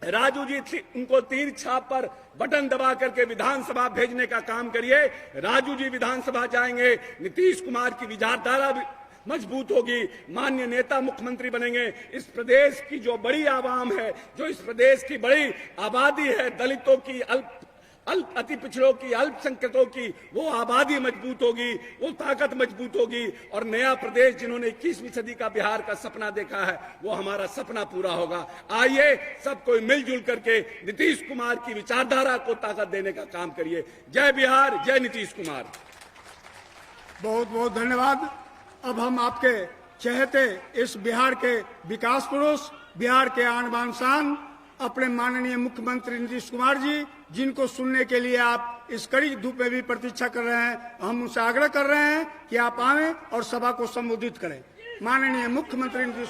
राजू जी, उनको 3 छाप पर बटन दबा करके विधानसभा भेजने का काम करिए। राजू जी विधानसभा जाएंगे, नीतीश कुमार की विचारधारा मजबूत होगी, माननीय नेता मुख्यमंत्री बनेंगे। इस प्रदेश की जो बड़ी आवाम है, जो इस प्रदेश की बड़ी आबादी है, दलितों की, अति पिछड़ों की, अल्पसंख्यकों की, वो आबादी मजबूत होगी, वो ताकत मजबूत होगी और नया प्रदेश जिन्होंने 21वीं सदी का बिहार का सपना देखा है, वो हमारा सपना पूरा होगा। आइए सब कोई मिलजुल करके नीतीश कुमार की विचारधारा को ताकत देने का काम करिए। जय बिहार, जय नीतीश कुमार। बहुत बहुत धन्यवाद। अब हम आपके चहेते इस बिहार के विकास पुरुष, बिहार के आन बान शान, अपने माननीय मुख्यमंत्री नीतीश कुमार जी, जिनको सुनने के लिए आप इस कड़ी धूप में भी प्रतीक्षा कर रहे हैं, हम उनसे आग्रह कर रहे हैं कि आप आएं और सभा को संबोधित करें। माननीय मुख्यमंत्री नीतीश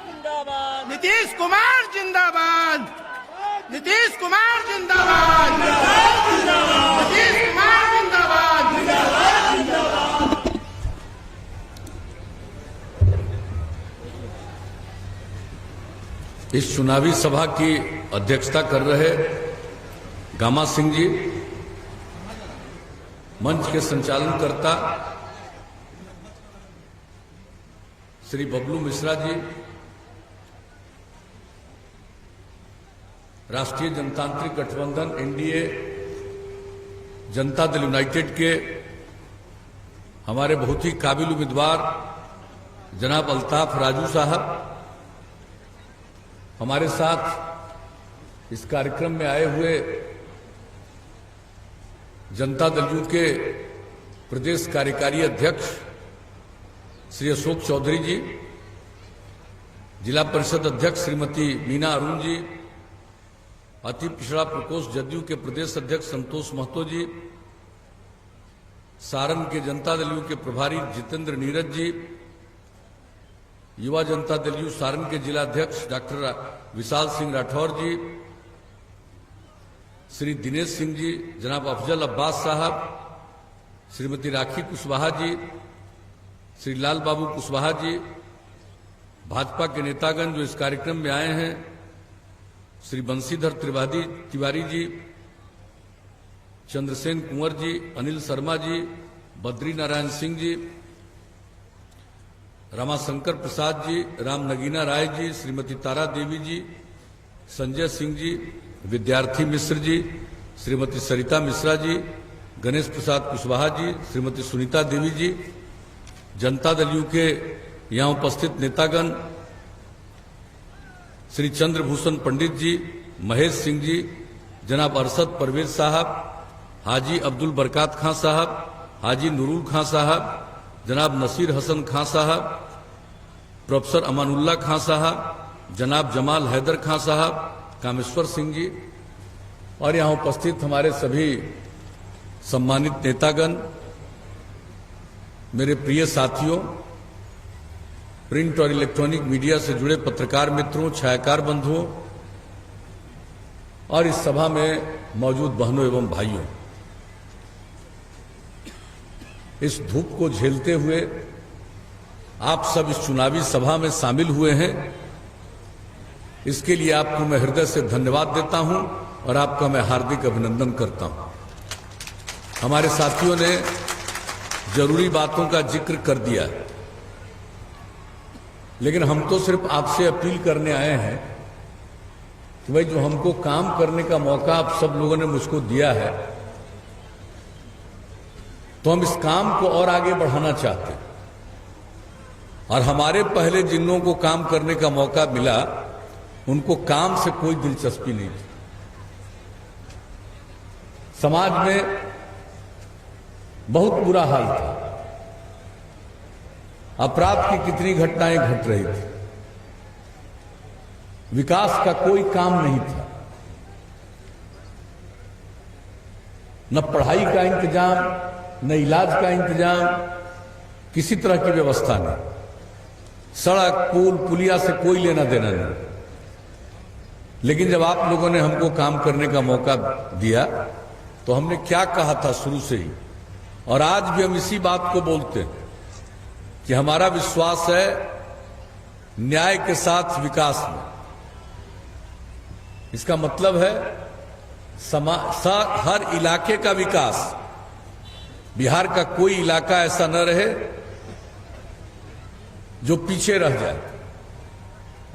जिंदाबाद, नीतीश कुमार जिंदाबाद, नीतीश कुमार जिंदाबाद, नीतीश कुमार जिंदाबाद। इस चुनावी सभा की अध्यक्षता कर रहे गामा सिंह जी, मंच के संचालनकर्ता श्री बबलू मिश्रा जी, राष्ट्रीय जनतांत्रिक गठबंधन एनडीए जनता दल यूनाइटेड के हमारे बहुत ही काबिल उम्मीदवार जनाब अल्ताफ राजू साहब, हमारे साथ इस कार्यक्रम में आए हुए जनता दल यू के प्रदेश कार्यकारी अध्यक्ष श्री अशोक चौधरी जी, जिला परिषद अध्यक्ष श्रीमती मीना अरुण जी, अति पिछड़ा प्रकोष्ठ जदयू के प्रदेश अध्यक्ष संतोष महतो जी, सारण के जनता दल यू के प्रभारी जितेंद्र नीरज जी, युवा जनता दल यू सारण के जिला अध्यक्ष डॉक्टर विशाल सिंह राठौर जी, श्री दिनेश सिंह जी, जनाब अफजल अब्बास साहब, श्रीमती राखी कुशवाहा जी, श्री लाल बाबू कुशवाहा जी, भाजपा के नेतागण जो इस कार्यक्रम में आए हैं, श्री बंशीधर तिवारी जी, चंद्रसेन कुंवर जी, अनिल शर्मा जी, बद्री नारायण सिंह जी, रमाशंकर प्रसाद जी, राम नगीना राय जी, श्रीमती तारा देवी जी, संजय सिंह जी, विद्यार्थी मिश्र जी, श्रीमती सरिता मिश्रा जी, गणेश प्रसाद कुशवाहा जी, श्रीमती सुनीता देवी जी, जनता दल यू के यहाँ उपस्थित नेतागण श्री चंद्रभूषण पंडित जी, महेश सिंह जी, जनाब अरशद परवेज साहब, हाजी अब्दुल बरकात खां साहब, हाजी नूरुल खां साहब, जनाब नसीर हसन खां साहब, प्रोफेसर अमानुल्लाह खां साहब, जनाब जमाल हैदर खां साहब, कामेश्वर सिंह जी और यहाँ उपस्थित हमारे सभी सम्मानित नेतागण, मेरे प्रिय साथियों, प्रिंट और इलेक्ट्रॉनिक मीडिया से जुड़े पत्रकार मित्रों, छायाकार बंधुओं और इस सभा में मौजूद बहनों एवं भाइयों, इस धूप को झेलते हुए आप सब इस चुनावी सभा में शामिल हुए हैं, इसके लिए आपको मैं हृदय से धन्यवाद देता हूं और आपका मैं हार्दिक अभिनंदन करता हूं। हमारे साथियों ने जरूरी बातों का जिक्र कर दिया है, लेकिन हम तो सिर्फ आपसे अपील करने आए हैं कि भाई जो हमको काम करने का मौका आप सब लोगों ने मुझको दिया है, तो हम इस काम को और आगे बढ़ाना चाहते हैं। और हमारे पहले जिन लोगों को काम करने का मौका मिला, उनको काम से कोई दिलचस्पी नहीं थी। समाज में बहुत बुरा हाल था, अपराध की कितनी घटनाएं घट रही थी, विकास का कोई काम नहीं था। न पढ़ाई का इंतजाम, न इलाज का इंतजाम, किसी तरह की व्यवस्था नहीं। सड़क, पुल, पुलिया से कोई लेना देना नहीं। लेकिन जब आप लोगों ने हमको काम करने का मौका दिया तो हमने क्या कहा था शुरू से ही, और आज भी हम इसी बात को बोलते हैं कि हमारा विश्वास है न्याय के साथ विकास में। इसका मतलब है हर इलाके का विकास। बिहार का कोई इलाका ऐसा न रहे जो पीछे रह जाए,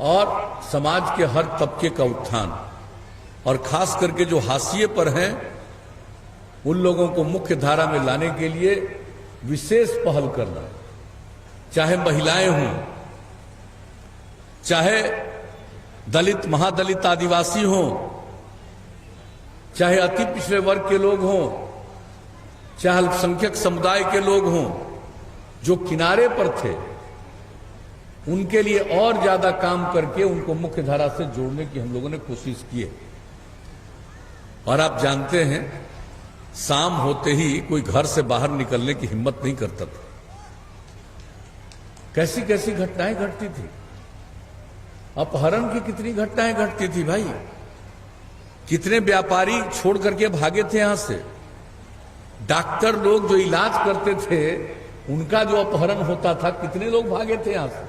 और समाज के हर तबके का उत्थान, और खास करके जो हाशिए पर हैं उन लोगों को मुख्य धारा में लाने के लिए विशेष पहल करना। चाहे महिलाएं हों, चाहे दलित, महादलित, आदिवासी हों, चाहे अति पिछड़े वर्ग के लोग हों, चाहे अल्पसंख्यक समुदाय के लोग हों, जो किनारे पर थे उनके लिए और ज्यादा काम करके उनको मुख्य धारा से जोड़ने की हम लोगों ने कोशिश की है। और आप जानते हैं शाम होते ही कोई घर से बाहर निकलने की हिम्मत नहीं करता था। कैसी कैसी घटनाएं घटती थी, अपहरण की कितनी घटनाएं घटती थी भाई। कितने व्यापारी छोड़ करके भागे थे यहां से। डॉक्टर लोग जो इलाज करते थे उनका जो अपहरण होता था, कितने लोग भागे थे यहां से।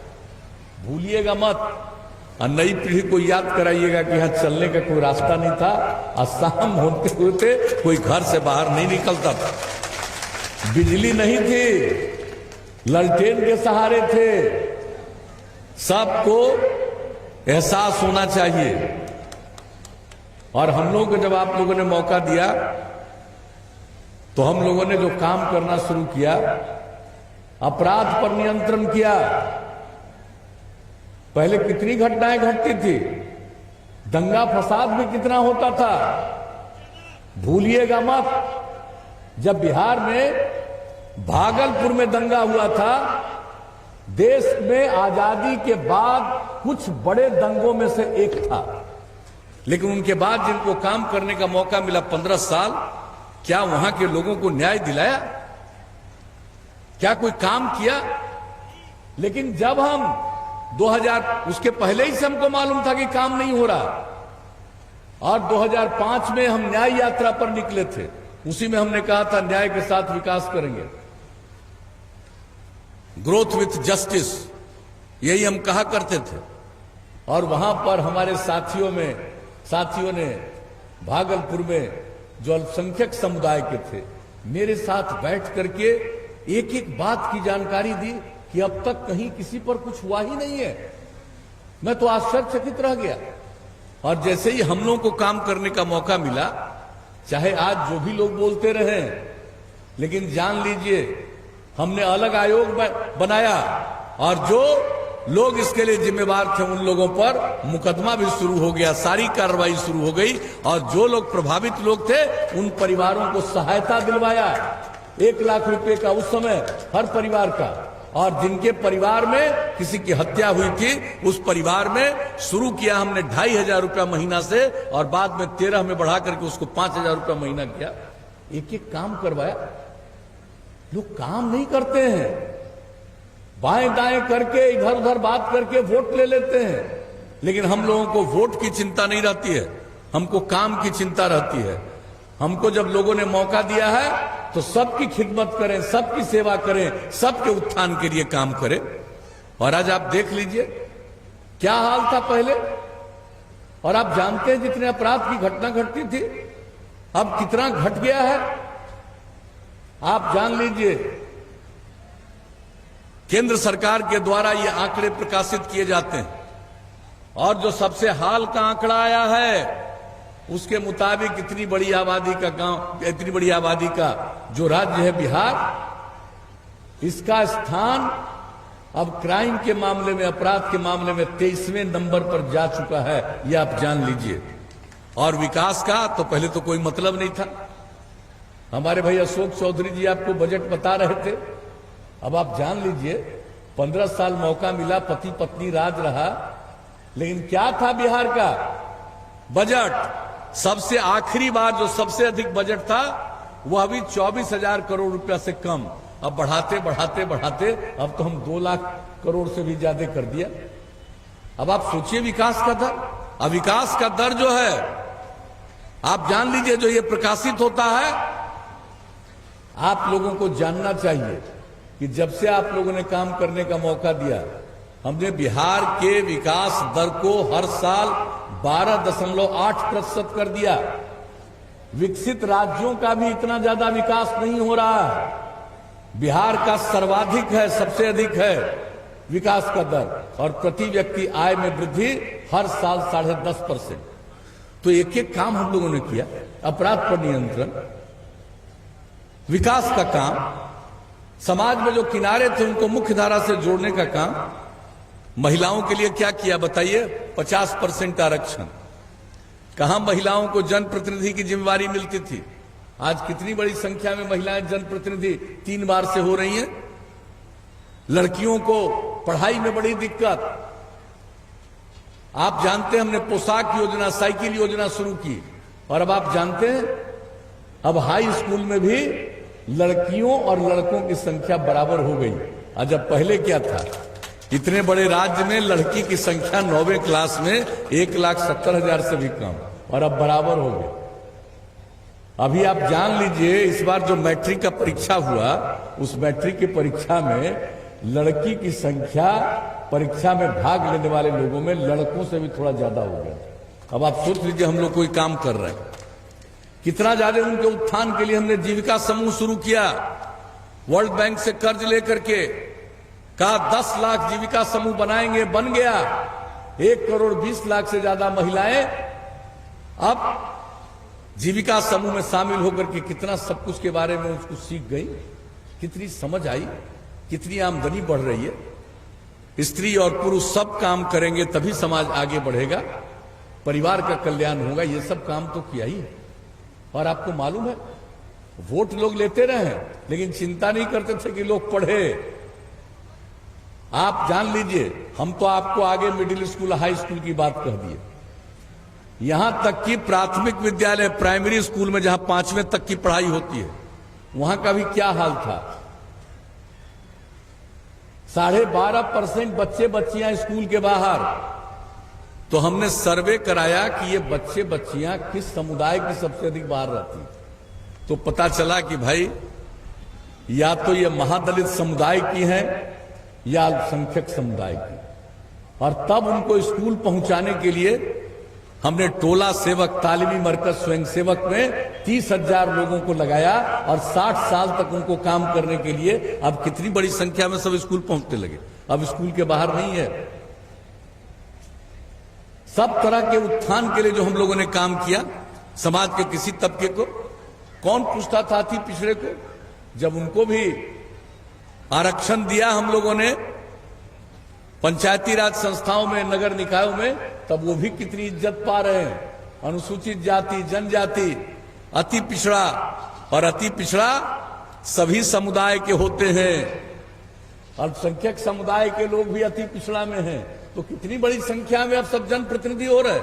भूलिएगा मत, और नई पीढ़ी को याद कराइएगा कि यहां चलने का कोई रास्ता नहीं था, और शाम होते होते कोई घर से बाहर नहीं निकलता था। बिजली नहीं थी, ललटेन के सहारे थे। सबको एहसास होना चाहिए। और हम लोगों को जब आप लोगों ने मौका दिया तो हम लोगों ने जो काम करना शुरू किया, अपराध पर नियंत्रण किया। पहले कितनी घटनाएं घटती थी, दंगा फसाद भी कितना होता था। भूलिएगा मत, जब बिहार में भागलपुर में दंगा हुआ था, देश में आजादी के बाद कुछ बड़े दंगों में से एक था। लेकिन उनके बाद जिनको काम करने का मौका मिला 15 साल, क्या वहां के लोगों को न्याय दिलाया? क्या कोई काम किया? लेकिन जब हम 2000, उसके पहले ही से हमको मालूम था कि काम नहीं हो रहा, और 2005 में हम न्याय यात्रा पर निकले थे। उसी में हमने कहा था न्याय के साथ विकास करेंगे, ग्रोथ विथ जस्टिस, यही हम कहा करते थे। और वहां पर हमारे साथियों ने भागलपुर में जो अल्पसंख्यक समुदाय के थे, मेरे साथ बैठ करके एक एक बात की जानकारी दी कि अब तक कहीं किसी पर कुछ हुआ ही नहीं है। मैं तो आश्चर्यचकित रह गया। और जैसे ही हम लोगों को काम करने का मौका मिला, चाहे आज जो भी लोग बोलते रहे, लेकिन जान लीजिए हमने अलग आयोग बनाया, और जो लोग इसके लिए जिम्मेवार थे उन लोगों पर मुकदमा भी शुरू हो गया, सारी कार्रवाई शुरू हो गई। और जो लोग प्रभावित लोग थे उन परिवारों को सहायता दिलवाया, 1 लाख रुपए का उस समय हर परिवार का। और जिनके परिवार में किसी की हत्या हुई थी, उस परिवार में शुरू किया हमने 2500 रुपया महीना से, और बाद में 13 में बढ़ा करके उसको 5000 रुपया महीना किया। एक एक काम करवाया। लोग काम नहीं करते हैं, बाएं दाएं करके इधर उधर बात करके वोट ले लेते हैं। लेकिन हम लोगों को वोट की चिंता नहीं रहती है, हमको काम की चिंता रहती है। हमको जब लोगों ने मौका दिया है तो सबकी खिदमत करें, सबकी सेवा करें, सबके उत्थान के लिए काम करें। और आज आप देख लीजिए क्या हाल था पहले, और आप जानते हैं जितने अपराध की घटना घटती थी, अब कितना घट गया है आप जान लीजिए। केंद्र सरकार के द्वारा ये आंकड़े प्रकाशित किए जाते हैं, और जो सबसे हाल का आंकड़ा आया है उसके मुताबिक इतनी बड़ी आबादी का गांव, इतनी बड़ी आबादी का जो राज्य है बिहार, इसका स्थान अब क्राइम के मामले में, अपराध के मामले में 23वें नंबर पर जा चुका है, यह आप जान लीजिए। और विकास का तो पहले तो कोई मतलब नहीं था। हमारे भाई अशोक चौधरी जी आपको बजट बता रहे थे, अब आप जान लीजिए 15 साल मौका मिला, पति पत्नी राज रहा, लेकिन क्या था बिहार का बजट? सबसे आखिरी बार जो सबसे अधिक बजट था वह अभी 24,000 करोड़ रुपया से कम। अब बढ़ाते बढ़ाते बढ़ाते अब तो हम 2 लाख करोड़ से भी ज्यादा कर दिया। अब आप सोचिए विकास का दर। अब विकास का दर जो है आप जान लीजिए, जो ये प्रकाशित होता है, आप लोगों को जानना चाहिए कि जब से आप लोगों ने काम करने का मौका दिया, हमने बिहार के विकास दर को हर साल 12.8% कर दिया। विकसित राज्यों का भी इतना ज्यादा विकास नहीं हो रहा है, बिहार का सर्वाधिक है, सबसे अधिक है विकास का दर, और प्रति व्यक्ति आय में वृद्धि हर साल 10.5%। तो एक एक काम हम लोगों ने किया। अपराध पर नियंत्रण, विकास का काम, समाज में जो किनारे थे उनको मुख्य धारा से जोड़ने का काम, महिलाओं के लिए क्या किया बताइए? 50% आरक्षण। कहां महिलाओं को जनप्रतिनिधि की जिम्मेवारी मिलती थी? आज कितनी बड़ी संख्या में महिलाएं जनप्रतिनिधि 3 बार से हो रही हैं। लड़कियों को पढ़ाई में बड़ी दिक्कत। आप जानते हैं हमने पोशाक योजना, साइकिल योजना शुरू की, और अब आप जानते हैं अब हाई स्कूल में भी लड़कियों और लड़कों की संख्या बराबर हो गई। और जब पहले क्या था, इतने बड़े राज्य में लड़की की संख्या 9वीं क्लास में 1,70,000 से भी कम, और अब बराबर हो गए। अभी आप जान लीजिए, इस बार जो मैट्रिक का परीक्षा हुआ, उस मैट्रिक की परीक्षा में लड़की की संख्या परीक्षा में भाग लेने वाले लोगों में लड़कों से भी थोड़ा ज्यादा हो गया। अब आप सोच लीजिए हम लोग कोई काम कर रहे हैं, कितना ज्यादा उनके उत्थान के लिए हमने जीविका समूह शुरू किया। वर्ल्ड बैंक से कर्ज लेकर के कहा 10 लाख जीविका समूह बनाएंगे, बन गया। 1,20,00,000 से ज्यादा महिलाएं अब जीविका समूह में शामिल होकर के कितना सब कुछ के बारे में उसको सीख गई, कितनी समझ आई, कितनी आमदनी बढ़ रही है। स्त्री और पुरुष सब काम करेंगे तभी समाज आगे बढ़ेगा, परिवार का कल्याण होगा। ये सब काम तो किया ही है। और आपको मालूम है, वोट लोग लेते रहे, लेकिन चिंता नहीं करते थे कि लोग पढ़े। आप जान लीजिए, हम तो आपको आगे मिडिल स्कूल, हाई स्कूल की बात कह दिए। यहां तक कि प्राथमिक विद्यालय, प्राइमरी स्कूल में जहां 5वें तक की पढ़ाई होती है, वहां का भी क्या हाल था। 12.5% बच्चे बच्चियां स्कूल के बाहर। तो हमने सर्वे कराया कि ये बच्चे बच्चियां किस समुदाय की सबसे अधिक बाहर रहती। तो पता चला कि भाई या तो ये महादलित समुदाय की हैं या अल्पसंख्यक समुदाय की। और तब उनको स्कूल पहुंचाने के लिए हमने टोला सेवक, तालीमी मरकज, स्वयं सेवक में 30,000 लोगों को लगाया, और 60 साल तक उनको काम करने के लिए अब कितनी बड़ी संख्या में सब स्कूल पहुंचने लगे। अब स्कूल के बाहर नहीं है। सब तरह के उत्थान के लिए जो हम लोगों ने काम किया, समाज के किसी तबके को कौन पूछता था अति पिछड़े को, जब उनको भी आरक्षण दिया हम लोगों ने पंचायती राज संस्थाओं में, नगर निकायों में, तब वो भी कितनी इज्जत पा रहे हैं। अनुसूचित जाति, जनजाति, अति पिछड़ा, और अति पिछड़ा सभी समुदाय के होते हैं। अल्पसंख्यक समुदाय के लोग भी अति पिछड़ा में हैं। तो कितनी बड़ी संख्या में अब सब जनप्रतिनिधि हो रहे।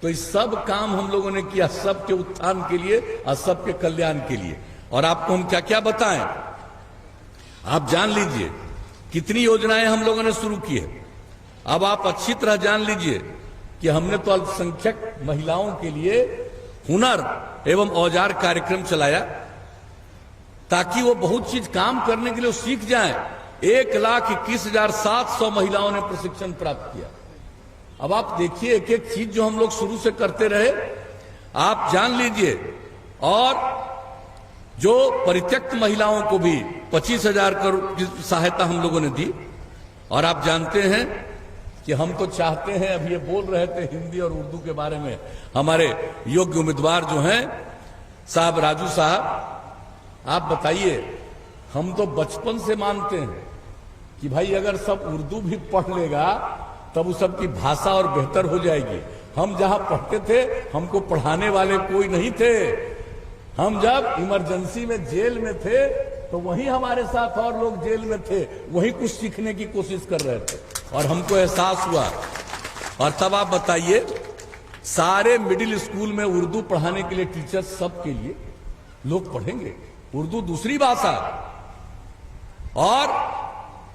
तो इस सब काम हम लोगों ने किया सबके उत्थान के लिए और सबके कल्याण के लिए। और आपको हम क्या क्या बताएं, आप जान लीजिए कितनी योजनाएं हम लोगों ने शुरू की है। अब आप अच्छी तरह जान लीजिए कि हमने तो अल्पसंख्यक महिलाओं के लिए हुनर एवं औजार कार्यक्रम चलाया, ताकि वो बहुत चीज काम करने के लिए सीख जाएं। 1,21,700 महिलाओं ने प्रशिक्षण प्राप्त किया। अब आप देखिए एक एक चीज जो हम लोग शुरू से करते रहे, आप जान लीजिए। और जो परित्यक्त महिलाओं को भी 25,000 करोड़ की सहायता हम लोगों ने दी। और आप जानते हैं कि हम तो चाहते हैं, अभी ये बोल रहे थे हिंदी और उर्दू के बारे में, हमारे योग्य उम्मीदवार जो हैं साहब राजू साहब, आप बताइए, हम तो बचपन से मानते हैं कि भाई अगर सब उर्दू भी पढ़ लेगा तब उस सबकी भाषा और बेहतर हो जाएगी। हम जहां पढ़ते थे हमको पढ़ाने वाले कोई नहीं थे। हम जब इमरजेंसी में जेल में थे तो वहीं हमारे साथ और लोग जेल में थे, वहीं कुछ सीखने की कोशिश कर रहे थे। और हमको एहसास हुआ और तब आप बताइए, सारे मिडिल स्कूल में उर्दू पढ़ाने के लिए टीचर्स सबके लिए लोग पढ़ेंगे उर्दू दूसरी भाषा, और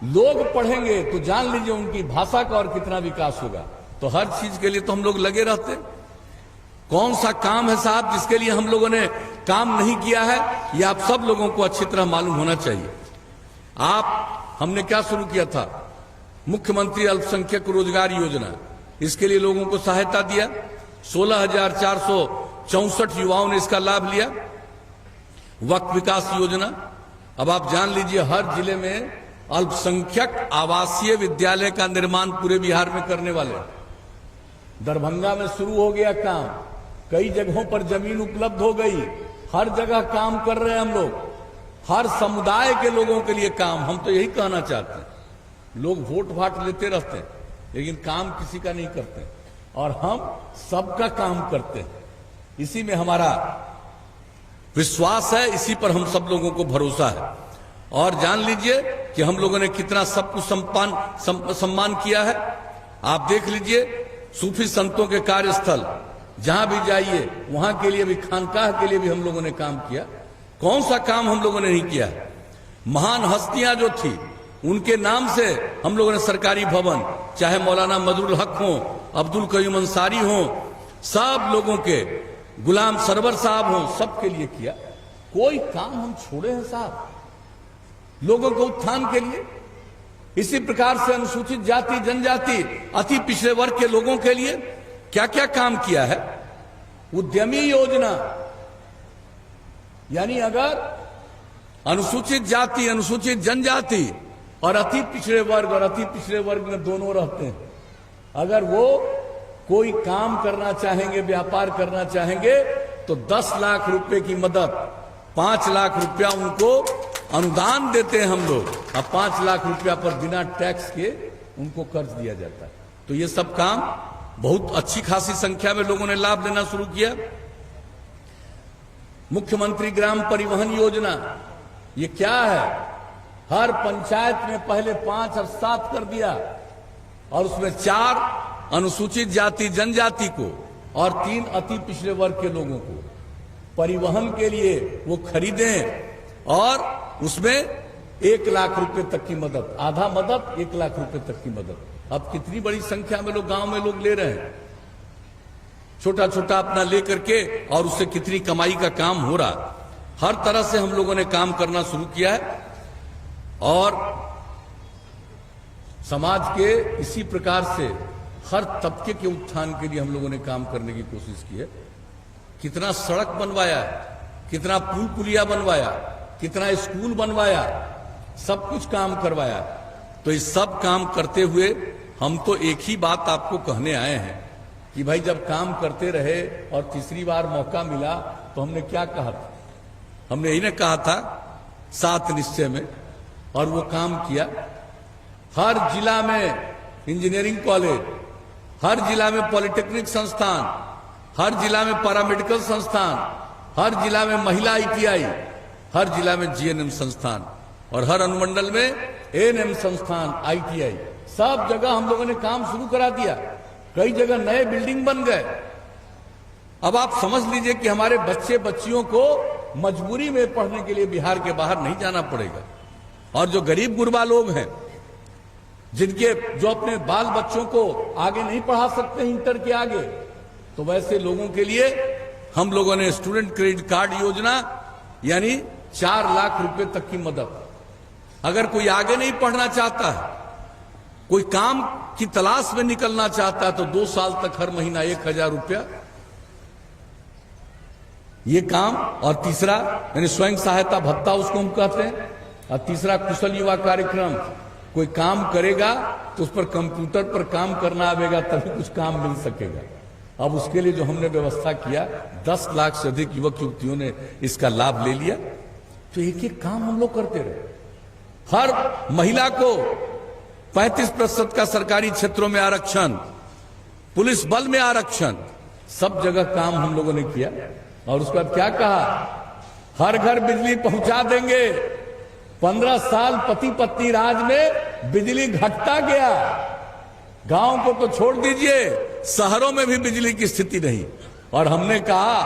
लोग पढ़ेंगे तो जान लीजिए उनकी भाषा का और कितना विकास होगा। तो हर चीज के लिए तो हम लोग लगे रहते हैं। कौन सा काम है साहब जिसके लिए हम लोगों ने काम नहीं किया है, ये आप सब लोगों को अच्छी तरह मालूम होना चाहिए। हमने क्या शुरू किया था? मुख्यमंत्री अल्पसंख्यक रोजगार योजना, इसके लिए लोगों को सहायता दिया। 16,464 युवाओं ने इसका लाभ लिया। वक्फ विकास योजना, अब आप जान लीजिए हर जिले में अल्पसंख्यक आवासीय विद्यालय का निर्माण पूरे बिहार में करने वाले। दरभंगा में शुरू हो गया काम, कई जगहों पर जमीन उपलब्ध हो गई, हर जगह काम कर रहे हैं हम लोग, हर समुदाय के लोगों के लिए काम। हम तो यही कहना चाहते हैं, लोग वोट भाट लेते रहते हैं लेकिन काम किसी का नहीं करते, और हम सबका काम करते हैं। इसी में हमारा विश्वास है, इसी पर हम सब लोगों को भरोसा है। और जान लीजिए कि हम लोगों ने कितना सबको सम्मान किया है। आप देख लीजिए, सूफी संतों के कार्यस्थल जहां भी जाइए वहां के लिए भी, खानकाह के लिए भी हम लोगों ने काम किया। कौन सा काम हम लोगों ने नहीं किया? महान हस्तियां जो थी उनके नाम से हम लोगों ने सरकारी भवन, चाहे मौलाना मजरुल हक हो, अब्दुल कयूम अंसारी हो, सब लोगों के, गुलाम सरवर साहब हो, सबके लिए किया। कोई काम हम छोड़े हैं साहब लोगों को उत्थान के लिए? इसी प्रकार से अनुसूचित जाति, जनजाति, अति पिछड़े वर्ग के लोगों के लिए क्या क्या काम किया है। उद्यमी योजना, यानी अगर अनुसूचित जाति, अनुसूचित जनजाति और अति पिछड़े वर्ग, और अति पिछड़े वर्ग में दोनों रहते हैं, अगर वो कोई काम करना चाहेंगे, व्यापार करना चाहेंगे, तो 10 लाख रुपए की मदद, 5 लाख रुपया उनको अनुदान देते हैं हम लोग, अब 5 लाख रुपया पर बिना टैक्स के उनको कर्ज दिया जाता है। तो ये सब काम बहुत अच्छी खासी संख्या में लोगों ने लाभ लेना शुरू किया। मुख्यमंत्री ग्राम परिवहन योजना, ये क्या है? हर पंचायत में पहले 5 और 7 कर दिया, और उसमें 4 अनुसूचित जाति जनजाति को और 3 अति पिछड़े वर्ग के लोगों को परिवहन के लिए वो खरीदें, और उसमें 1 लाख रुपए तक की मदद, आधा मदद 1 लाख रुपए तक की मदद। अब कितनी बड़ी संख्या में लोग गांव में लोग ले रहे हैं, छोटा छोटा अपना लेकर के, और उससे कितनी कमाई का काम हो रहा। हर तरह से हम लोगों ने काम करना शुरू किया है, और समाज के इसी प्रकार से हर तबके के उत्थान के लिए हम लोगों ने काम करने की कोशिश की है। कितना सड़क बनवाया, कितना पुल पुलिया बनवाया, कितना स्कूल बनवाया, सब कुछ काम करवाया। तो इस सब काम करते हुए हम तो एक ही बात आपको कहने आए हैं कि भाई जब काम करते रहे और तीसरी बार मौका मिला तो हमने क्या कहा था? हमने यही ना कहा था 7 निश्चय में, और वो काम किया। हर जिला में इंजीनियरिंग कॉलेज, हर जिला में पॉलिटेक्निक संस्थान, हर जिला में पैरामेडिकल संस्थान, हर जिला में महिला ITI, हर जिला में GNM संस्थान, और हर अनुमंडल में ANM संस्थान, ITI, सब जगह हम लोगों ने काम शुरू करा दिया। कई जगह नए बिल्डिंग बन गए। अब आप समझ लीजिए कि हमारे बच्चे बच्चियों को मजबूरी में पढ़ने के लिए बिहार के बाहर नहीं जाना पड़ेगा। और जो गरीब गुरबा लोग हैं, जिनके जो अपने बाल बच्चों को आगे नहीं पढ़ा सकते इंटर के आगे, तो वैसे लोगों के लिए हम लोगों ने स्टूडेंट क्रेडिट कार्ड योजना, यानी 4 लाख रुपए तक की मदद। अगर कोई आगे नहीं पढ़ना चाहता है, कोई काम की तलाश में निकलना चाहता है, तो 2 साल तक हर महीना 1000 रुपया ये काम। और तीसरा यानी स्वयं सहायता भत्ता उसको हम कहते हैं। और तीसरा कुशल युवा कार्यक्रम, कोई काम करेगा तो उस पर कंप्यूटर पर काम करना आवेगा तभी कुछ काम मिल सकेगा। अब उसके लिए जो हमने व्यवस्था किया, 10 लाख से अधिक युवक युवतियों ने इसका लाभ ले लिया। तो एक एक काम हम लोग करते रहे। हर महिला को 35% का सरकारी क्षेत्रों में आरक्षण, पुलिस बल में आरक्षण, सब जगह काम हम लोगों ने किया। और उसके बाद क्या कहा? हर घर बिजली पहुंचा देंगे। 15 साल पति पत्नी राज में बिजली घटता गया, गांव को तो छोड़ दीजिए, शहरों में भी बिजली की स्थिति नहीं। और हमने कहा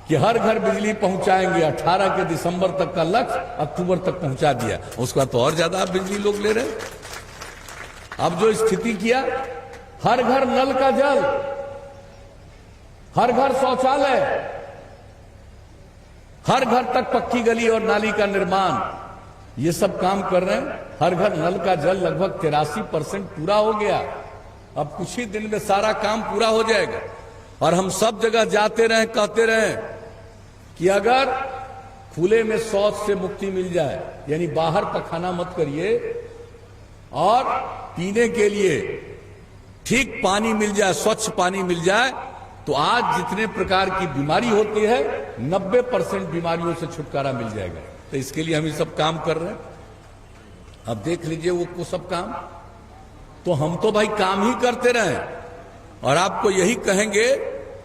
कि हर घर बिजली पहुंचाएंगे, 18 के दिसंबर तक का लक्ष्य अक्टूबर तक पहुंचा दिया। उसका तो और ज्यादा बिजली लोग ले रहे हैं। अब जो स्थिति किया, हर घर नल का जल, हर घर शौचालय, हर घर तक पक्की गली और नाली का निर्माण, ये सब काम कर रहे हैं। हर घर नल का जल लगभग 83% पूरा हो गया। अब कुछ ही दिन में सारा काम पूरा हो जाएगा। और हम सब जगह जाते रहें, कहते रहें कि अगर खुले में शौच से मुक्ति मिल जाए, यानी बाहर पखाना मत करिए, और पीने के लिए ठीक पानी मिल जाए, स्वच्छ पानी मिल जाए, तो आज जितने प्रकार की बीमारी होती है 90% बीमारियों से छुटकारा मिल जाएगा। तो इसके लिए हम ये सब काम कर रहे हैं। अब देख लीजिए वो सब काम, तो हम तो भाई काम ही करते रहे, और आपको यही कहेंगे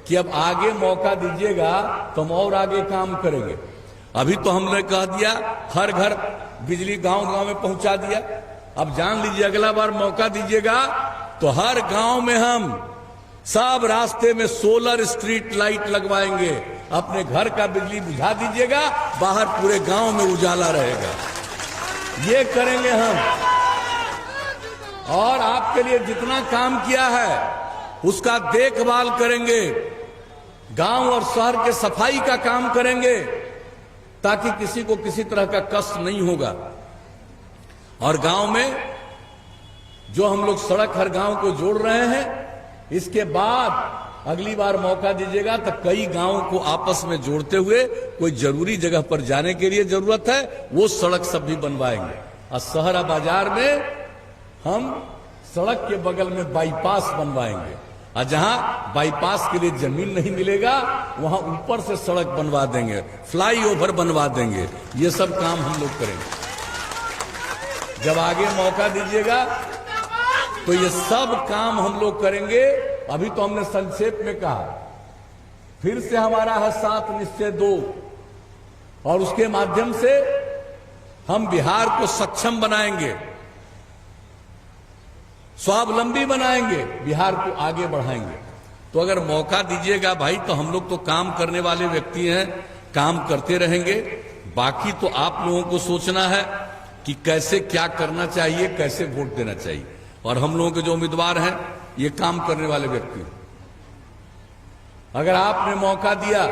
कि अब आगे मौका दीजिएगा तो हम और आगे काम करेंगे। अभी तो हमने कह दिया हर घर बिजली गांव-गांव में पहुंचा दिया। अब जान लीजिए अगला बार मौका दीजिएगा तो हर गांव में हम सब रास्ते में सोलर स्ट्रीट लाइट लगवाएंगे। अपने घर का बिजली बुझा दीजिएगा, बाहर पूरे गांव में उजाला रहेगा। ये करेंगे हम। और आपके लिए जितना काम किया है उसका देखभाल करेंगे। गांव और शहर के सफाई का काम करेंगे ताकि किसी को किसी तरह का कष्ट नहीं होगा। और गांव में जो हम लोग सड़क हर गांव को जोड़ रहे हैं, इसके बाद अगली बार मौका दीजिएगा तो कई गांवों को आपस में जोड़ते हुए कोई जरूरी जगह पर जाने के लिए जरूरत है वो सड़क सब भी बनवाएंगे। और शहर बाजार में हम सड़क के बगल में बाईपास बनवाएंगे, और जहां बाईपास के लिए जमीन नहीं मिलेगा वहां ऊपर से सड़क बनवा देंगे, फ्लाईओवर बनवा देंगे। ये सब काम हम लोग करेंगे। जब आगे मौका दीजिएगा तो ये सब काम हम लोग करेंगे। अभी तो हमने संक्षेप में कहा, फिर से हमारा है 7 निश्चय 2, और उसके माध्यम से हम बिहार को सक्षम बनाएंगे, स्वावलंबी बनाएंगे, बिहार को आगे बढ़ाएंगे। तो अगर मौका दीजिएगा भाई तो हम लोग तो काम करने वाले व्यक्ति हैं, काम करते रहेंगे। बाकी तो आप लोगों को सोचना है कि कैसे क्या करना चाहिए, कैसे वोट देना चाहिए। और हम लोगों के जो उम्मीदवार हैं ये काम करने वाले व्यक्ति हैं। अगर आपने मौका दिया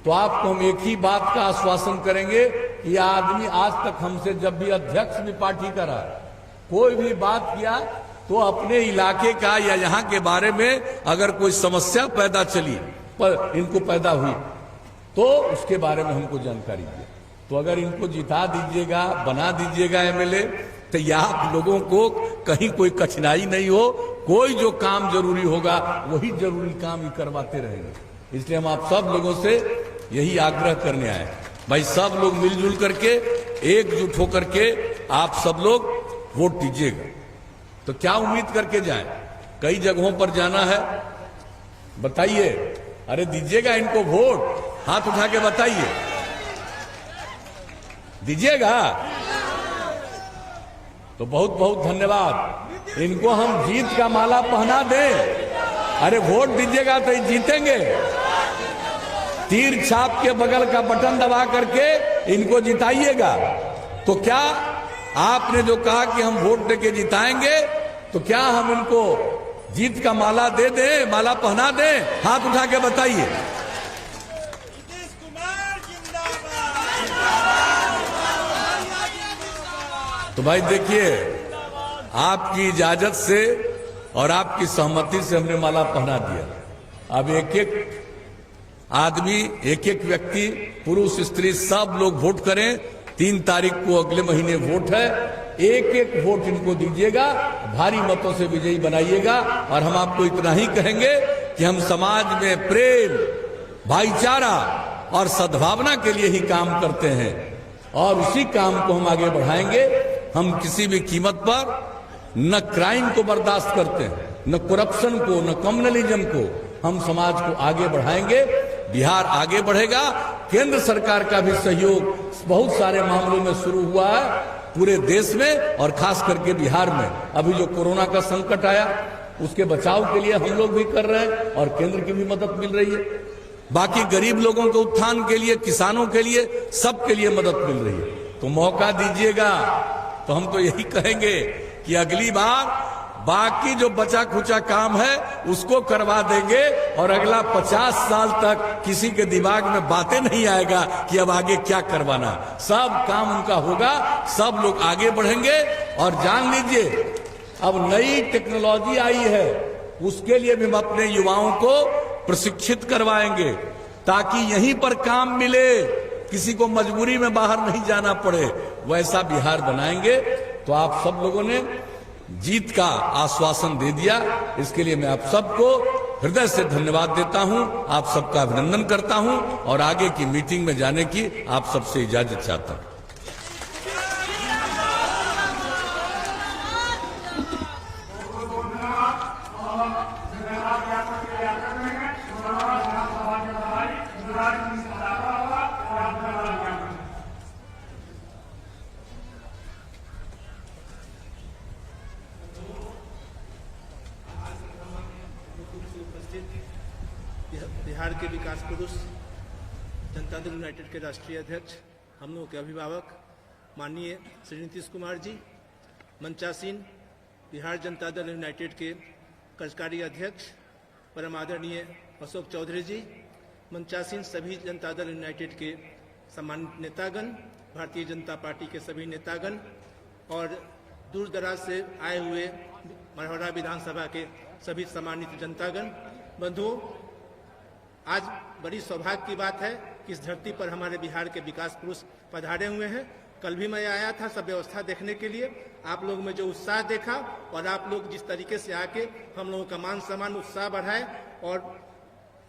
तो आपको हम एक ही बात का आश्वासन करेंगे कि यह आदमी आज तक हमसे जब भी अध्यक्ष भी पार्टी का रहा, कोई भी बात किया तो अपने इलाके का या यहाँ के बारे में अगर कोई समस्या पैदा चली, पर इनको पैदा हुई, तो उसके बारे में हमको जानकारी दिया। तो अगर इनको जिता दीजिएगा, बना दीजिएगा एमएलए, तो आप लोगों को कहीं कोई कठिनाई नहीं हो। कोई जो काम जरूरी होगा वही जरूरी काम ही करवाते रहेंगे। इसलिए हम आप सब लोगों से यही आग्रह करने आए, भाई सब लोग मिलजुल करके एकजुट होकर के आप सब लोग वोट दीजिएगा। तो क्या उम्मीद करके जाएं? कई जगहों पर जाना है, बताइए। अरे दीजिएगा इनको वोट, हाथ उठा के बताइए, दीजिएगा। तो बहुत बहुत धन्यवाद। इनको हम जीत का माला पहना दें। अरे वोट दीजिएगा तो जीतेंगे। तीर छाप के बगल का बटन दबा करके इनको जिताइएगा। तो क्या आपने जो कहा कि हम वोट देके जिताएंगे, तो क्या हम इनको जीत का माला दे दें, माला पहना दें? हाथ उठा के बताइए। तो भाई देखिए, आपकी इजाजत से और आपकी सहमति से हमने माला पहना दिया। अब एक एक आदमी, एक एक व्यक्ति, पुरुष स्त्री सब लोग वोट करें। 3 तारीख को अगले महीने वोट है। एक एक वोट इनको दीजिएगा, भारी मतों से विजयी बनाइएगा। और हम आपको इतना ही कहेंगे कि हम समाज में प्रेम, भाईचारा और सद्भावना के लिए ही काम करते हैं, और उसी काम को हम आगे बढ़ाएंगे। हम किसी भी कीमत पर न क्राइम को बर्दाश्त करते हैं, न करप्शन को, न कम्युनलिज्म को। हम समाज को आगे बढ़ाएंगे, बिहार आगे बढ़ेगा। केंद्र सरकार का भी सहयोग बहुत सारे मामलों में शुरू हुआ है। पूरे देश में और खास करके बिहार में अभी जो कोरोना का संकट आया उसके बचाव के लिए हम लोग भी कर रहे हैं और केंद्र की भी मदद मिल रही है। बाकी गरीब लोगों के उत्थान के लिए, किसानों के लिए, सबके लिए मदद मिल रही है। तो मौका दीजिएगा। तो हम तो यही कहेंगे कि अगली बार बाकी जो बचा खुचा काम है उसको करवा देंगे और अगला 50 साल तक किसी के दिमाग में बातें नहीं आएगा कि अब आगे क्या करवाना। सब काम उनका होगा, सब लोग आगे बढ़ेंगे। और जान लीजिए अब नई टेक्नोलॉजी आई है, उसके लिए भी हम अपने युवाओं को प्रशिक्षित करवाएंगे ताकि यहीं पर काम मिले, किसी को मजबूरी में बाहर नहीं जाना पड़े। वैसा बिहार बनाएंगे। तो आप सब लोगों ने जीत का आश्वासन दे दिया, इसके लिए मैं आप सबको हृदय से धन्यवाद देता हूं, आप सबका अभिनंदन करता हूं और आगे की मीटिंग में जाने की आप सबसे इजाजत चाहता हूं। बिहार के विकास पुरुष, जनता दल यूनाइटेड के राष्ट्रीय अध्यक्ष, हम लोगों के अभिभावक माननीय श्री नीतीश कुमार जी, मंचासीन बिहार जनता दल यूनाइटेड के कार्यकारी अध्यक्ष परम आदरणीय अशोक चौधरी जी, मंचासीन सभी जनता दल यूनाइटेड के सम्मानित नेतागण, भारतीय जनता पार्टी के सभी नेतागण और दूर दराज से आए हुए मढ़ौरा विधानसभा के सभी सम्मानित जनतागण, बंधुओं, आज बड़ी सौभाग्य की बात है कि इस धरती पर हमारे बिहार के विकास पुरुष पधारे हुए हैं। कल भी मैं आया था सब व्यवस्था देखने के लिए। आप लोग में जो उत्साह देखा और आप लोग जिस तरीके से आके हम लोगों का मान सम्मान उत्साह बढ़ाए और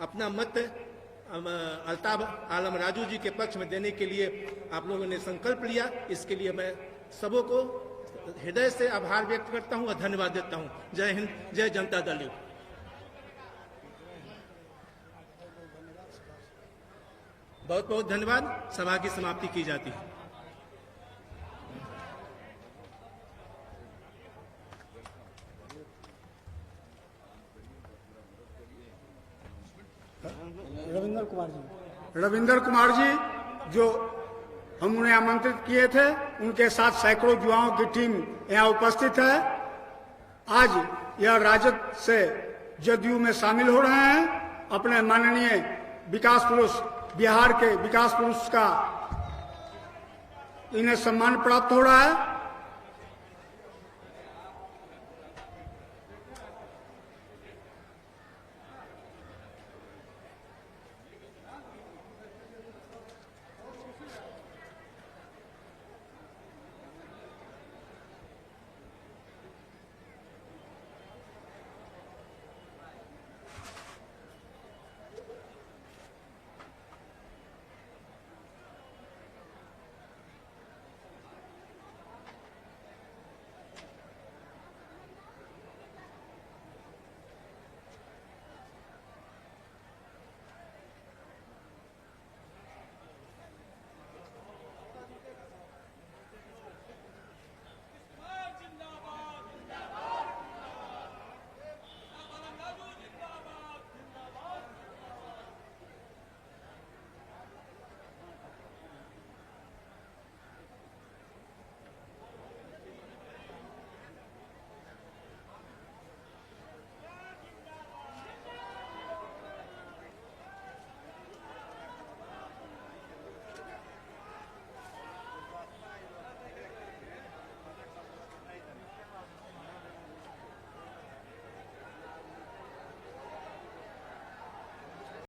अपना मत अल्ताफ आलम राजू जी के पक्ष में देने के लिए आप लोगों ने संकल्प लिया, इसके लिए मैं सबों को हृदय से आभार व्यक्त करता हूं और धन्यवाद देता हूं। जय हिंद, जय जनता दल। बहुत बहुत धन्यवाद। सभा की समाप्ति की जाती है। रविंदर कुमार जी जो हम उन्हें आमंत्रित किए थे, उनके साथ सैकड़ों युवाओं की टीम यहाँ उपस्थित है। आज यह राजद से जदयू में शामिल हो रहे हैं। अपने माननीय विकास पुरुष, बिहार के विकास पुरुष का इन्हें सम्मान प्राप्त हो रहा है।